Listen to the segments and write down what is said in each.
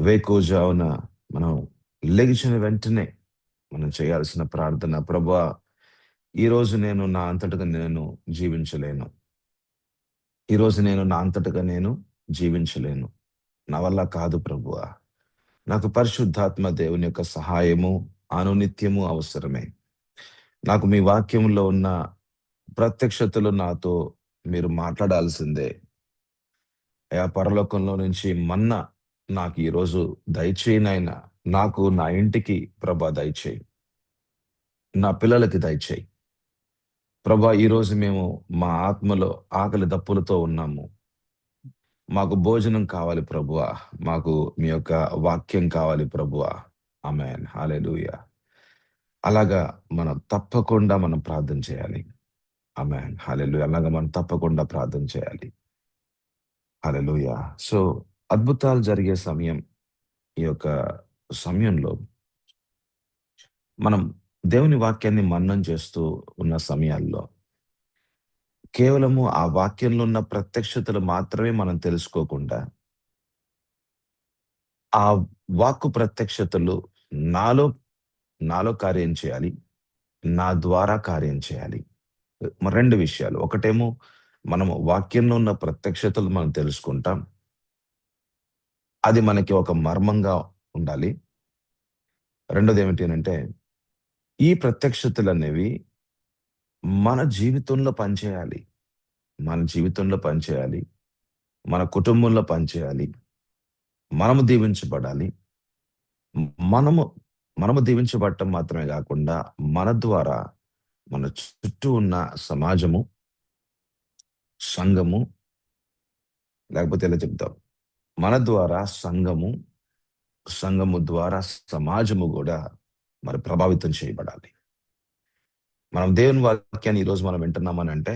వేకువజామున మనం లెగిచిన వెంటనే మనం చేయాల్సిన ప్రార్థన, ప్రభువా, ఈరోజు నేను నా అంతటగా నేను జీవించలేను. ఈరోజు నేను నా అంతటగా నేను జీవించలేను. నా వల్ల కాదు ప్రభువా. నాకు పరిశుద్ధాత్మ దేవుని యొక్క సహాయము అనునిత్యము అవసరమే. నాకు మీ వాక్యంలో ఉన్న ప్రత్యక్షతలు నాతో మీరు మాట్లాడాల్సిందే. అయా, పరలోకంలో నుంచి మన్నా నాకు ఈరోజు దయచేయి నాయనా. నాకు, నా ఇంటికి ప్రభా దయచేయి. నా పిల్లలకి దయచేయి. ప్రభా, ఈరోజు మేము మా ఆత్మలో ఆకలి దప్పులతో ఉన్నాము. మాకు భోజనం కావాలి ప్రభువా. మాకు మీ యొక్క వాక్యం కావాలి ప్రభువా. ఆమేన్. హల్లెలూయా. అలాగా మనం ప్రార్థన చేయాలి. ఆమేన్. హల్లెలూయా. అలాగా మనం తప్పకుండా ప్రార్థన చేయాలి. హల్లెలూయా. సో, అద్భుతాలు జరిగే సమయం, ఈ యొక్క సమయంలో మనం దేవుని వాక్యాన్ని మననం చేస్తూ ఉన్న సమయాల్లో కేవలము ఆ వాక్యంలో ఉన్న ప్రత్యక్షతలు మాత్రమే మనం తెలుసుకోకుండా, ఆ వాక్కు ప్రత్యక్షతలు నాలో నాలో కార్యం చేయాలి. నా ద్వారా కార్యం చేయాలి. 2 విషయాలు. ఒకటేమో మనము వాక్యంలో ఉన్న ప్రత్యక్షతలు మనం తెలుసుకుంటాం. అది మనకి ఒక మర్మంగా ఉండాలి. రెండోదేమిటి అనంటే, ఈ ప్రత్యక్షతలనేవి మన జీవితంలో పనిచేయాలి. మన జీవితంలో పనిచేయాలి. మన కుటుంబంలో పనిచేయాలి. మనము దీవించబడాలి. మనము మనము దీవించబడటం మాత్రమే గాకుండా, మన ద్వారా మన చుట్టూ ఉన్న సమాజము, సంఘము, లేకపోతే ఇలా చెప్తాం. మన ద్వారా సంఘము, సంఘము ద్వారా సమాజము గూడా మరి ప్రభావితం చేయబడాలి. మనం దేవుని వాక్యాన్ని ఈరోజు మనం వింటున్నామనంటే,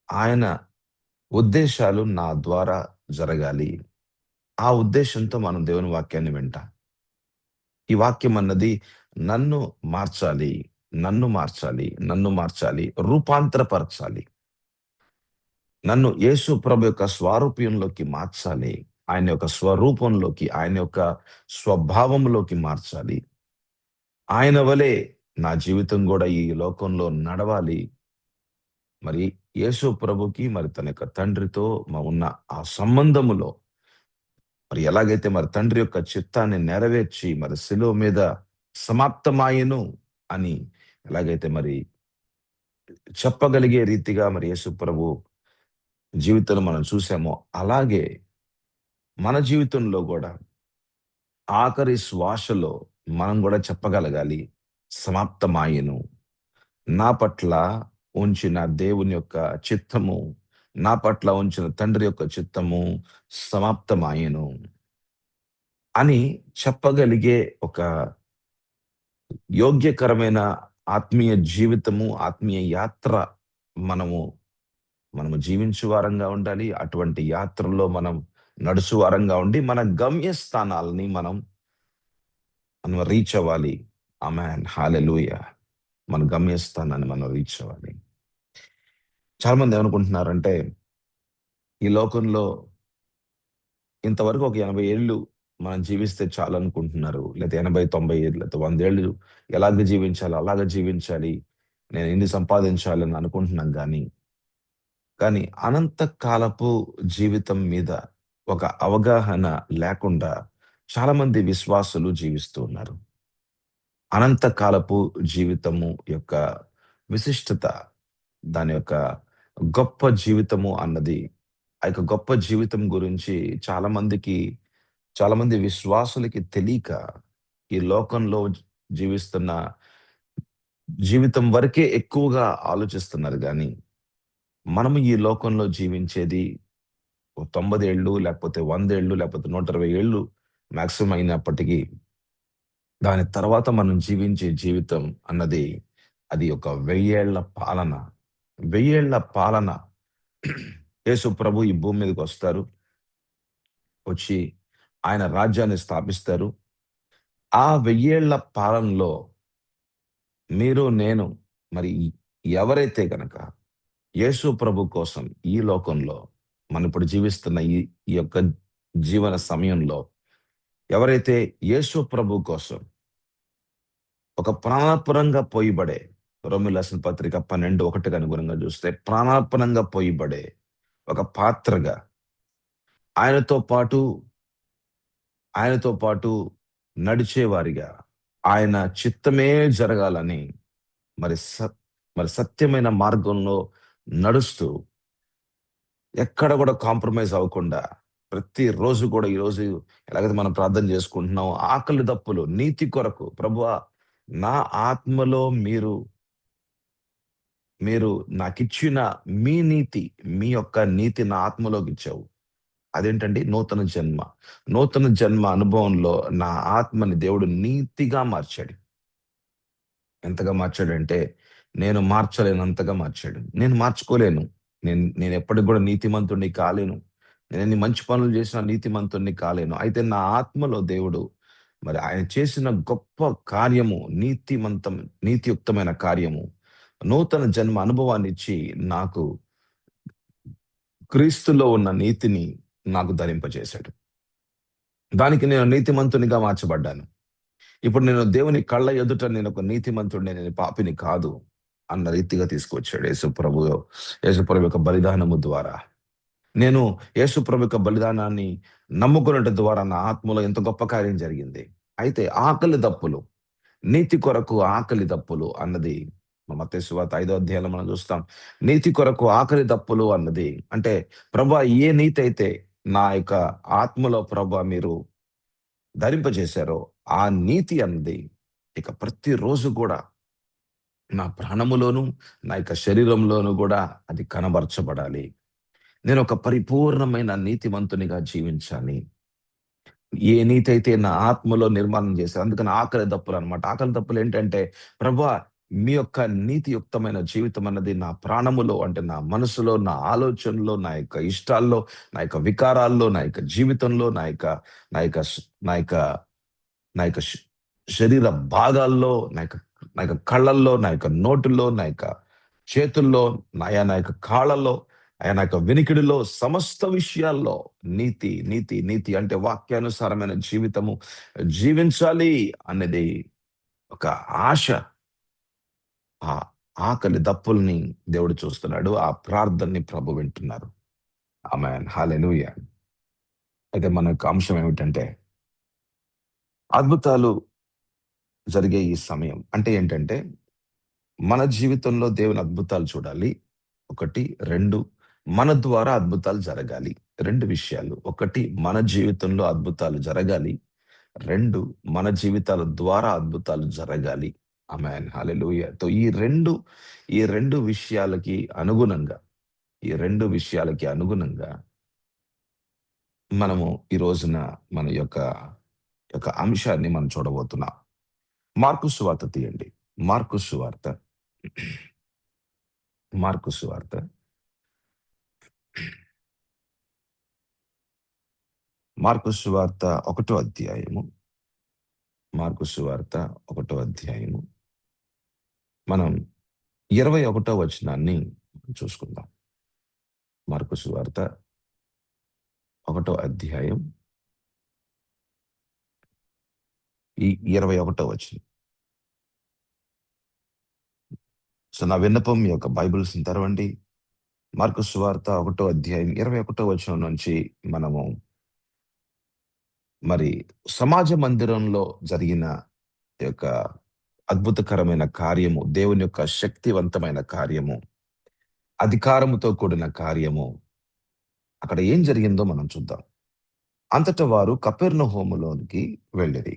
ఆయన ఉద్దేశాలు నా ద్వారా జరగాలి. ఆ ఉద్దేశంతో మనం దేవుని వాక్యాన్ని వింటాం. ఈ వాక్యం అన్నది నన్ను మార్చాలి, నన్ను మార్చాలి, రూపాంతరపరచాలి. నన్ను యేసు ప్రభు యొక్క స్వారూప్యంలోకి మార్చాలి. ఆయన యొక్క స్వరూపంలోకి, ఆయన యొక్క స్వభావంలోకి మార్చాలి. ఆయన వలె నా జీవితం గూడా ఈ లోకంలో నడవాలి. మరి యేసు ప్రభుకి మరి తన యొక్క తండ్రితో ఉన్న ఆ సంబంధములో మరి ఎలాగైతే మరి తండ్రి యొక్క చిత్తాన్ని నెరవేర్చి మరి శిలువ మీద సమాప్తమాయెను అని ఎలాగైతే మరి చెప్పగలిగే రీతిగా మరి యేసు ప్రభు జీవితంలో మనం చూసామో, అలాగే మన జీవితంలో గూడా ఆఖరి శ్వాసలో మనం గూడా చెప్పగలగాలి, సమాప్తమాయెను. నా పట్ల ఉంచిన దేవుని యొక్క చిత్తము, నా పట్ల ఉంచిన తండ్రి యొక్క చిత్తము సమాప్తమాయెను అని చెప్పగలిగే ఒక యోగ్యకరమైన ఆత్మీయ జీవితము, ఆత్మీయ యాత్ర మనము మనము జీవించు వారంగా ఉండాలి. అటువంటి యాత్రలో మనం నడుచు వారంగా ఉండి, మన గమ్యస్థానాలని మనం రీచ్ అవ్వాలి. ఆమేన్. హల్లెలూయా. మన గమ్యస్థానాన్ని మనం రీచ్ అవ్వాలి. చాలా మంది ఏమనుకుంటున్నారంటే, ఈ లోకంలో ఇంతవరకు ఒక 80 ఏళ్ళు మనం జీవిస్తే చాలనుకుంటున్నారు. లేతే 80, 90 ఏళ్ళు, లేతే 100 ఏళ్ళు ఎలాగ జీవించాలో అలాగ జీవించాలి. నేను ఇన్ని సంపాదించాలని అనుకుంటున్నాం కానీ అనంత కాలపు జీవితం మీద ఒక అవగాహన లేకుండా చాలామంది విశ్వాసులు జీవిస్తూ ఉన్నారు. అనంత కాలపు జీవితము యొక్క విశిష్టత, దాని యొక్క గొప్ప జీవితము అన్నది, ఆ యొక్క గొప్ప జీవితం గురించి చాలా మంది విశ్వాసులకి తెలీక ఈ లోకంలో జీవిస్తున్న జీవితం వరకే ఎక్కువగా ఆలోచిస్తున్నారు గానీ, మనము ఈ లోకంలో జీవించేది ఓ 90 ఏళ్ళు, లేకపోతే 100 ఏళ్ళు, లేకపోతే 120 ఏళ్ళు మాక్సిమం అయినప్పటికీ, దాని తర్వాత మనం జీవించే జీవితం అన్నది అది ఒక 1000 ఏళ్ల పాలన. 1000 ఏళ్ల పాలన. యేసు ప్రభు ఈ భూమి మీదకొస్తారు. వచ్చి ఆయన రాజ్యాన్ని స్థాపిస్తారు. ఆ 1000 ఏళ్ల పాలనలో మీరు, నేను మరి ఎవరైతే గనక యేసు ప్రభు కోసం ఈ లోకంలో మనం ఇప్పుడు జీవిస్తున్న ఈ ఈ యొక్క జీవన సమయంలో ఎవరైతే యేసు ప్రభు కోసం ఒక ప్రాణార్పణంగా పోయిబడే, రోమీయులకు రాసిన పత్రిక 12:1 అనుగుణంగా చూస్తే ప్రాణార్పణంగా పోయిబడే ఒక పాత్రగా ఆయనతో పాటు ఆయనతో పాటు నడిచేవారిగా, ఆయన చిత్తమే జరగాలని మరి మరి సత్యమైన మార్గంలో నడుస్తూ, ఎక్కడ కూడా కాంప్రమైజ్ అవ్వకుండా, ప్రతిరోజు కూడా ఈరోజు ఎలాగైతే మనం ప్రార్థన చేసుకుంటున్నామో, ఆకలి దప్పులు నీతి కొరకు ప్రభువా, నా ఆత్మలో మీరు మీరు నాకిచ్చిన మీ నీతి, మీ యొక్క నీతి నా ఆత్మలోకి ఇచ్చావు. అదేంటండి? నూతన జన్మ. నూతన జన్మ అనుభవంలో నా ఆత్మని దేవుడు నీతిగా మార్చాడు. ఎంతగా మార్చాడంటే, నేను మార్చలేనంతగా మార్చాడు. నేను మార్చుకోలేను. నేనెప్పటికి గూడా నీతిమంతుడిని కాలేను. నేనెన్ని మంచి పనులు చేసినా నీతిమంతుడిని కాలేను. అయితే నా ఆత్మలో దేవుడు మరి ఆయన చేసిన గొప్ప కార్యము, నీతియుక్తమైన కార్యము, నూతన జన్మ అనుభవాన్నిచ్చి నాకు క్రీస్తులో ఉన్న నీతిని నాకు ధరింపజేశాడు. దానికి నేను నీతిమంతునిగా మార్చబడ్డాను. ఇప్పుడు నేను దేవుని కళ్ళ ఎదుట నేనొక నీతిమంతుడిని, నేను పాపిని కాదు అన్న రీతిగా తీసుకొచ్చాడు యేసుప్రభు యొక్క బలిదానము ద్వారా. నేను యేసుప్రభు యొక్క బలిదానాన్ని నమ్ముకొనుట ద్వారా నా ఆత్మలో ఎంత గొప్ప కార్యం జరిగింది. అయితే ఆకలి దప్పులు, నీతి కొరకు ఆకలి దప్పులు అన్నది మత్తయి సువార్త 5వ అధ్యాయంలో మనం చూస్తాం. నీతి కొరకు ఆకలి దప్పులు అన్నది అంటే, ప్రభువా, ఏ నీతి అయితే నా యొక్క ఆత్మలో ప్రభువా మీరు ధరింపజేశారో, ఆ నీతి అన్నది ఇక ప్రతిరోజు కూడా నా ప్రాణములోను, నా యొక్క శరీరంలోను గూడా అది కనబరచబడాలి. నేనొక పరిపూర్ణమైన నీతిమంతునిగా జీవించాలి. ఏ నీతైతే నా ఆత్మలో నిర్మాణం చేశారో, అందుకని ఆకలి దప్పులనమాట. ఆకలి దప్పులేంటంటే, ప్రభువా, మీ యొక్క నీతియుక్తమైన జీవితం అన్నది నా ప్రాణములో, అంటే నా మనసులో, నా ఆలోచనలో, నా యొక్క ఇష్టాల్లో, నా యొక్క వికారాల్లో, నా యొక్క జీవితంలో, నా యొక్క స్ నా యొక్క నా యొక్క శరీర భాగాల్లో, నా యొక్క కళ్ళల్లో, నా యొక్క నోటిలో, నా యొక్క చేతుల్లో, నా యొక్క కాళ్ళలో, నా యొక్క వినికిడిలో, సమస్త విషయాల్లో నీతి, నీతి, నీతి అంటే వాక్యానుసారమైన జీవితము జీవించాలి అనేది ఒక ఆశ. ఆ ఆకలి దప్పుల్ని దేవుడు చూస్తున్నాడు. ఆ ప్రార్థనని ప్రభు వింటున్నారు. ఆమేన్. హల్లెలూయా. అయితే మన యొక్క అంశం ఏమిటంటే, అద్భుతాలు జరిగే ఈ సమయం అంటే ఏంటంటే, మన జీవితంలో దేవుని అద్భుతాలు చూడాలి. 1, 2 మన ద్వారా అద్భుతాలు జరగాలి. 2 విషయాలు. 1 మన జీవితంలో అద్భుతాలు జరగాలి. 2 మన జీవితాల ద్వారా అద్భుతాలు జరగాలి. ఆమేన్. హల్లెలూయా. ఈ రెండు విషయాలకి అనుగుణంగా ఈ 2 విషయాలకి అనుగుణంగా మనము ఈ రోజున మన యొక్క అంశాన్ని మనం చూడబోతున్నాం. మార్కు సువార్త తీయండి. మార్కు సువార్త. మార్కు సువార్త. మార్కు సువార్త 1 అధ్యాయము. మార్కు సువార్త 1 అధ్యాయము. మనం 21 వచనాన్ని చూసుకుందాం. మార్కు సువార్త 1 అధ్యాయం ఈ 21 వచనం. సో, నా విన్నపం మీ యొక్క బైబిల్స్‌ని తెరవండి. మార్కు సువార్త 1 అధ్యాయం 21 వచనం నుంచి మనము మరి సమాజ మందిరంలో జరిగిన ఈ యొక్క అద్భుతకరమైన కార్యము, దేవుని యొక్క శక్తివంతమైన కార్యము, అధికారముతో కూడిన కార్యము, అక్కడ ఏం జరిగిందో మనం చూద్దాం. అంతటా వారు కపెర్నహూములోనికి వెళ్ళిరి.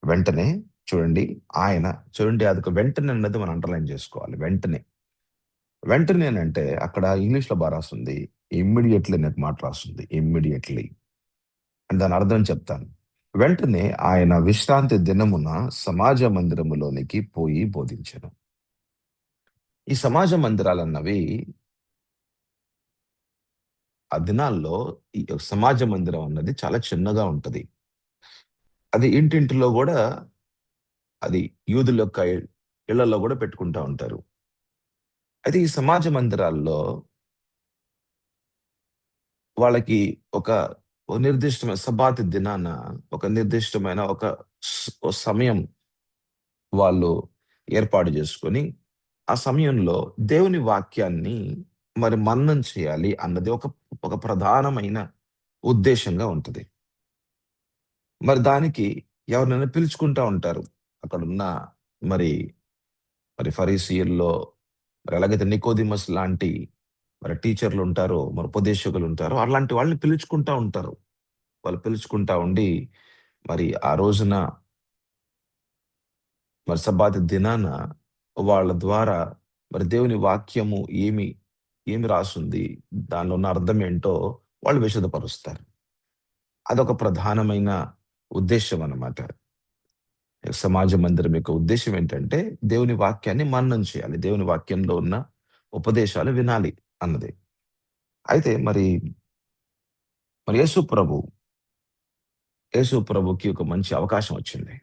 వెంటనే చూడండి, చూడండి, అదొక వెంటనే అన్నది మనం అండర్‌లైన్ చేసుకోవాలి. వెంటనే. వెంటనేనంటే అక్కడ ఇంగ్లీష్‌లో రాసుంది. ఇమ్మీడియేట్‌లీ అనే మాట రాసుంది. ఇమ్మీడియేట్‌లీ. అని దాని అర్థం చెప్తాను. వెంటనే ఆయన విశ్రాంతి దినమున సమాజ మందిరములోనికి పోయి బోధించెను. ఈ సమాజ మందిరాలన్నవి ఆ దినాల్లో ఈ సమాజ మందిరం అన్నది చాలా చిన్నగా ఉంటది. అది ఇంటింటిలో గూడా అది యూదుల యొక్క ఇళ్ళలో గూడా పెట్టుకుంటా ఉంటారు. అయితే ఈ సమాజ మందిరాల్లో వాళ్ళకి ఒక ఒక నిర్దిష్టమైన సబ్బాతు దినాన ఒక నిర్దిష్టమైన ఓ సమయం వాళ్ళు ఏర్పాటు జేసుకొని, ఆ సమయంలో దేవుని వాక్యాన్ని మరి మననం చేయాలి అన్నది ఒక ప్రధానమైన ఉద్దేశ్యంగా ఉంటది. మరి దానికి ఎవరినైనా పిలుచుకుంటా ఉంటారు. అక్కడున్న మరి, మరి ఫరీసీయుల్లో మరి ఎలాగైతే నికోదిమస్ లాంటి మరి టీచర్‌లుంటారో, మరి ఉపదేశకులుంటారో అలాంటి వాళ్ళని పిలుచుకుంటా ఉంటారు. వాళ్ళు పిలుచుకుంటా ఉండి, మరి ఆ రోజున మరి సబ్బాతు దినాన వాళ్ళ ద్వారా మరి దేవుని వాక్యము ఏమి రాసుంది? దానిలో ఉన్న అర్థం ఏంటో వాళ్ళు విశదపరుస్తారు. అదొక ప్రధానమైన ఉద్దేశ్యం అన్నమాట. సమాజ మందిరం యొక్క ఉద్దేశ్యం ఏంటంటే, దేవుని వాక్యాన్ని మననం చేయాలి. దేవుని వాక్యంలో ఉన్న ఉపదేశాలు వినాలి అన్నది. అయితే మరి యేసు ప్రభుకి ఒక మంచి అవకాశం వచ్చింది.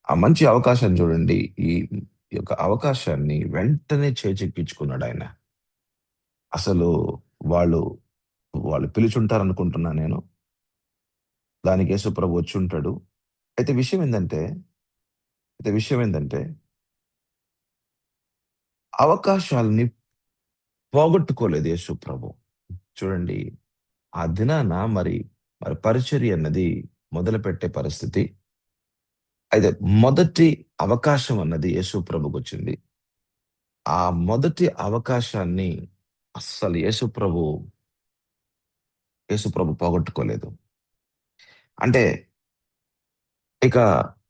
ఆ మంచి అవకాశం చూడండి. ఈ ఈ యొక్క అవకాశాన్ని వెంటనే చేజిక్కించుకున్నాడాయన. అసలు వాళ్ళు, వాళ్ళు పిలిచుంటారనుకుంటున్నా నేను. దానికి యేసు ప్రభు వచ్చుంటాడు. అయితే విషయం ఏందంటే, విషయం ఏందంటే, అవకాశాల్ని పోగొట్టుకోలేదు యేసు ప్రభు. చూడండి, ఆ దినాన మరి పరిచర్య అన్నది మొదలుపెట్టే పరిస్థితి. అయితే మొదటి అవకాశం అన్నది యేసు ప్రభుకొచ్చింది. ఆ మొదటి అవకాశాన్ని అస్సలు యేసు ప్రభు పోగొట్టుకోలేదు. అంటే ఇక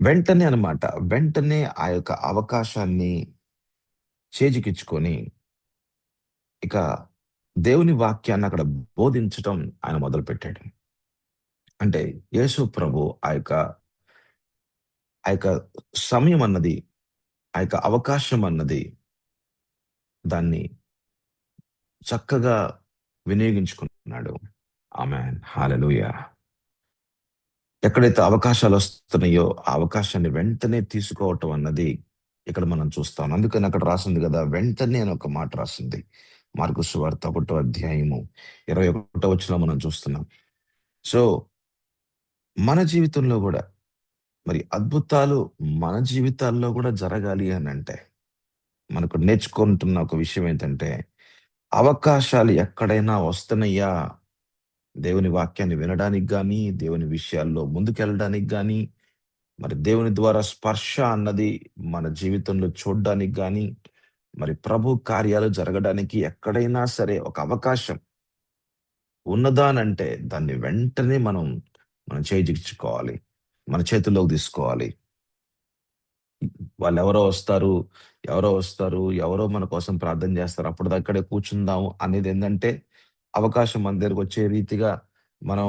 వెంటనే అన్నమాట. వెంటనే ఆ యొక్క అవకాశాన్ని చేజికిచ్చుకొని, ఇక దేవుని వాక్యాన్ని అక్కడ బోధించటం ఆయన మొదలుపెట్టాడు. అంటే యేసు ప్రభు ఆ యొక్క సమయం అన్నది, ఆ యొక్క అవకాశం అన్నది దాన్ని చక్కగా వినియోగించుకున్నాడు. ఆమేన్. హల్లెలూయా! ఎక్కడైతే అవకాశాలొస్తున్నాయో, ఆ అవకాశాన్ని వెంటనే తీసుకోవటం అన్నది ఇక్కడ మనం చూస్తాం. అందుకని అక్కడ రాసుంది గదా! వెంటనే అని ఒక మాట రాసుంది. మార్కు సువార్త 1 అధ్యాయము 21 వచనం మనం చూస్తున్నాం. సో, మన జీవితంలో గూడా మరి అద్భుతాలు మన జీవితాల్లో గూడా జరగాలి అనంటే, మనకు నేర్చుకుంటున్న ఒక విషయం ఏంటంటే, అవకాశాలు ఎక్కడైనా వస్తున్నాయా, దేవుని వాక్యాన్ని వినడానికి గానీ, దేవుని విషయాల్లో ముందుకెళ్ళడానికి గానీ, మరి దేవుని ద్వారా స్పర్శ అన్నది మన జీవితంలో చూడ్డానికి గానీ, మరి ప్రభు కార్యాలు జరగడానికి ఎక్కడైనా సరే ఒక అవకాశం ఉన్నదా అనంటే దాన్ని వెంటనే మనం చేజిక్చుకోవాలి. మన చేతుల్లోకి తీసుకోవాలి. వాళ్ళెవరో వస్తారు, ఎవరో మన కోసం ప్రార్థన జేస్తారు. అప్పటిదక్కడే కూర్చుందాం అనేదేందంటే, అవకాశం మన దగ్గరకొచ్చే రీతిగా మనం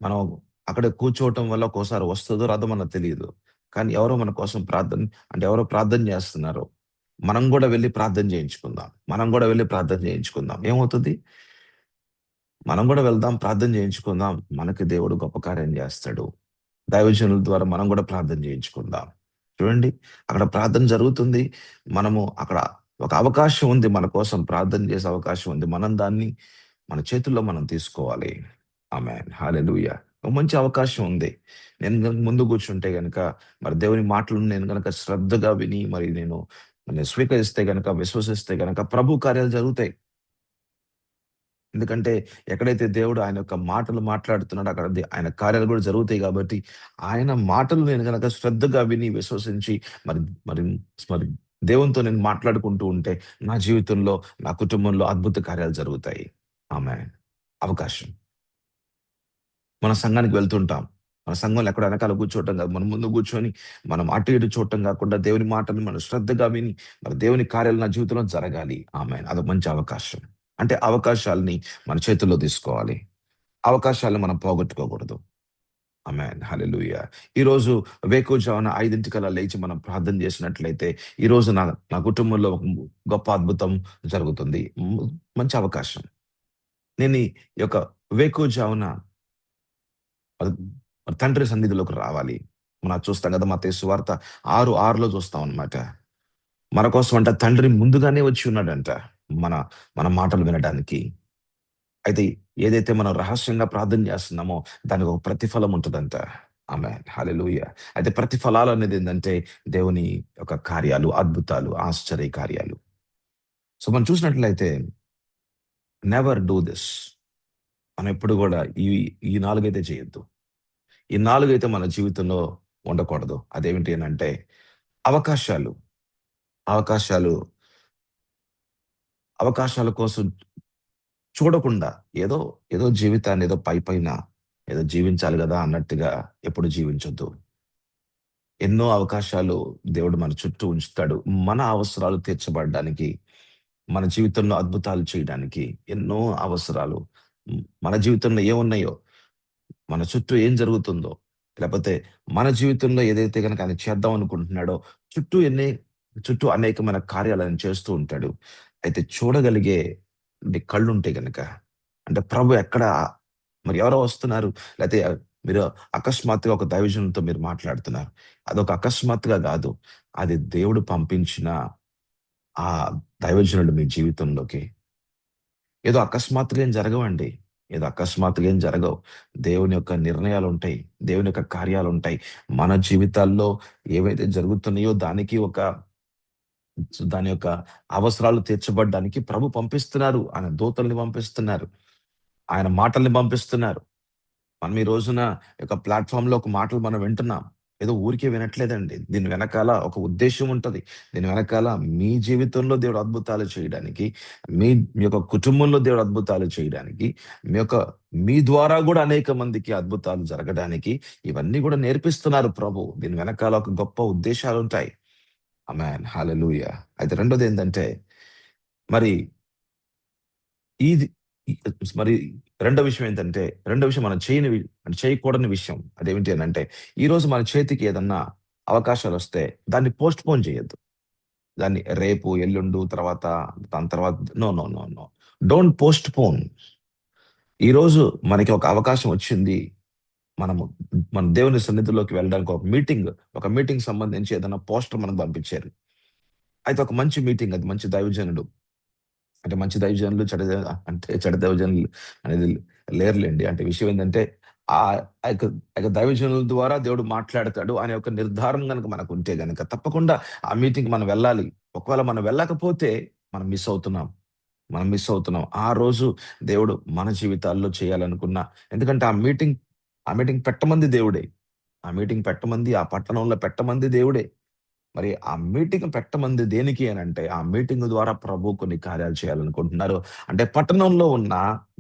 మనం అక్కడే కూర్చోవటం వల్ల ఒక్కోసారి వస్తదో రాదో మనకు తెలీదు. కానీ ఎవరో మన కోసం ఎవరో ప్రార్థన జేస్తున్నారు. మనం గూడా వెళ్లి ప్రార్థన జేయించుకుందాం. ఏమవుతది? మనం గూడా వెళ్దాం, ప్రార్థన జేయించుకుందాం. మనకి దేవుడు గొప్ప కార్యం జేస్తాడు. దైవజనుల ద్వారా మనం గూడా ప్రార్థన జేయించుకుందాం. చూడండి, అక్కడ ప్రార్థన జరుగుతుంది. మనము అక్కడ ఒక అవకాశం ఉంది. మన కోసం ప్రార్థన చేసే అవకాశం ఉంది. మనం దాన్ని మన చేతుల్లో మనం తీసుకోవాలి. ఆమేన్. హల్లెలూయా! ఒక మంచి అవకాశం ఉంది. నేను గనుక ముందు కూర్చుంటే గనక, మరి దేవుని మాటలను నేను గనక శ్రద్ధగా విని, నేను స్వీకరిస్తే గనక, విశ్వసిస్తే గనక ప్రభు కార్యాలు జరుగుతాయి. ఎందుకంటే ఎక్కడైతే దేవుడు ఆయన యొక్క మాటలు మాట్లాడుతున్నాడో అక్కడ ఆయన కార్యాలు కూడా జరుగుతాయి కాబట్టి, ఆయన మాటలు నేను గనక శ్రద్ధగా విని, విశ్వసించి మరి మరి మరి దేవునితో నేను మాట్లాడుకుంటూ ఉంటే, నా జీవితంలో, నా కుటుంబంలో అద్భుత కార్యాలు జరుగుతాయి. ఆమేన్. అవకాశం. మన సంఘానికి వెళ్తుంటాం. మన సంఘంలో ఎక్కడో ఎనకాల కూర్చోవటం కాదు. మనం ముందు కూర్చొని, మనం అటు ఇటు చూడటం కాకుండా దేవుని మాటలు మనం శ్రద్ధగా విని, మరి దేవుని కార్యాలు నా జీవితంలో జరగాలి. ఆమేన్. అదొక మంచి అవకాశం. అంటే అవకాశాల్ని మన చేతుల్లో తీసుకోవాలి. అవకాశాలను మనం పోగొట్టుకోకూడదు. ఆమేన్. హల్లెలూయా! ఈరోజు వేకువజామున 5:00కల్లా లేచి మనం ప్రార్థన చేసినట్లయితే, ఈరోజు నా నా కుటుంబంలో ఒక గొప్ప అద్భుతం జరుగుతుంది. మంచి అవకాశం. నేను ఈ యొక్క వేకువజామున అది తండ్రి సన్నిధిలోకి రావాలి. మనం చూస్తాం కదా! మత్తయి సువార్త 6:6లో చూస్తామనమాట. మన కోసం అంట తండ్రి ముందుగానే వచ్చి ఉన్నాడంట. మన మన మాటలు వినడానికి. అయితే ఏదైతే మనం రహస్యంగా ప్రార్థన చేస్తున్నామో దానికి ఒక ప్రతిఫలం ఉంటదంట. ఆమేన్. హల్లెలూయా! అయితే ప్రతిఫలాలు అనేది ఏందంటే దేవుని యొక్క కార్యాలు, అద్భుతాలు, ఆశ్చర్య కార్యాలు. సో, మనం చూసినట్లయితే నెవర్ డూ థిస్. మనం ఎప్పుడు గూడా ఈ ఈ 4 అయితే చేయొద్దు. ఈ 4 అయితే మన జీవితంలో ఉండకూడదు. అదేమిటి అనంటే అవకాశాలు. అవకాశాలు, అవకాశాల కోసం చూడకుండా ఏదో, ఏదో జీవితాన్ని ఏదో పైపైన ఏదో జీవించాలి గదా! అన్నట్టుగా ఎప్పుడు జీవించొద్దు. ఎన్నో అవకాశాలు దేవుడు మన చుట్టూ ఉంచుతాడు. మన అవసరాలు తీర్చబడడానికి, మన జీవితంలో అద్భుతాలు చేయడానికి ఎన్నో అవసరాలు మన జీవితంలో ఏమున్నాయో, మన చుట్టూ ఏం జరుగుతుందో, లేపోతే మన జీవితంలో ఏదైతే గనక ఆయన చేద్దాం అనుకుంటున్నాడో, చుట్టూ ఎన్ని చుట్టూ అనేకమైన కార్యాలు ఆయన చేస్తూ ఉంటాడు. అయితే చూడగలిగే కళ్ళుంటే గనక, అంటే ప్రభు ఎక్కడ మరి ఎవరో వస్తున్నారు, లేతే మీరు అకస్మాత్తుగా ఒక దైవజనునితో మీరు మాట్లాడుతున్నారు. అదొక అకస్మాత్తుగా గాదు. అది దేవుడు పంపించిన ఆ దైవజనుడు మీ జీవితంలోకి. ఏదో అకస్మాత్తుగా ఏం జరగవండి. ఏదో అకస్మాత్తుగా ఏం జరగవు. దేవుని యొక్క నిర్ణయాలుంటాయి. దేవుని యొక్క కార్యాలుంటాయి. మన జీవితాల్లో ఏవైతే జరుగుతున్నాయో దాని యొక్క అవసరాలు తీర్చబడ్డానికి ప్రభు పంపిస్తున్నారు. ఆయన దూతల్ని పంపిస్తున్నారు. ఆయన మాటల్ని పంపిస్తున్నారు. మనం ఈ రోజున యొక్క ప్లాట్‌ఫార్మ్‌లో ఒక మాటలు మనం వింటున్నాం. ఏదో ఊరికే వినట్లేదండి. దీని వెనకాల ఒక ఉద్దేశ్యం ఉంటది. దీని వెనకాల మీ జీవితంలో దేవుడు అద్భుతాలు చేయడానికి, మీ మీ యొక్క కుటుంబంలో దేవుడు అద్భుతాలు చేయడానికి, మీ ద్వారా గూడా అనేక మందికి అద్భుతాలు జరగడానికి ఇవన్నీ గూడా నేర్పిస్తున్నారు ప్రభు. దీని వెనకాల ఒక గొప్ప ఉద్దేశాలుంటాయి. ఆమేన్. హల్లెలూయా! అయితే రెండోదేంటంటే మరి ఇది ఇ మరి రెండో విషయం ఏంటంటే, రెండో విషయం మనం అంటే చేయకూడని విషయం. అదేమిటి అనంటే, ఈరోజు మన చేతికి ఏదన్నా అవకాశాలొస్తే దాన్ని పోస్ట్‌పోన్ చేయొద్దు. దాన్ని రేపు, ఎల్లుండు, దాని తర్వాత no, no, no, no. Don't postpone. ఈరోజు మనకి ఒక అవకాశం వచ్చింది. మనము మన దేవుని సన్నిధిలోకి వెళ్ళడానికి ఒక మీటింగ్ సంబంధించి ఏదైనా పోస్టర్ మనకు పంపించారు. అయితే ఒక మంచి మీటింగ్ అది. మంచి దైవజనుడు. అంటే మంచి దైవజనులు, చెడ్డ దైవజనులు అనేది లేరులెండి. అంటే విషయం ఏందంటే, ఆ యొక్క దైవజనుల ద్వారా దేవుడు మాట్లాడతాడు అనే ఒక నిర్ధారణ గనక మనకుంటే గనక తప్పకుండా ఆ మీటింగ్‌కి మనం వెళ్ళాలి. ఒకవేళ మనం వెళ్ళకపోతే మనం మిస్ అవుతున్నాం. మనం మిస్ అవుతున్నాం. ఆ రోజు దేవుడు మన జీవితాల్లో చేయాలనుకున్న ఎందుకంటే ఆ మీటింగ్ పెట్టమంది దేవుడే. ఆ పట్టణంలో పెట్టమంది దేవుడే. మరి ఆ మీటింగ్ పెట్టమంది దేనికి అనంటే, ఆ మీటింగ్ ద్వారా ప్రభు కొన్ని కార్యాలు చేయాలనుకుంటున్నారు. అంటే పట్టణంలో ఉన్న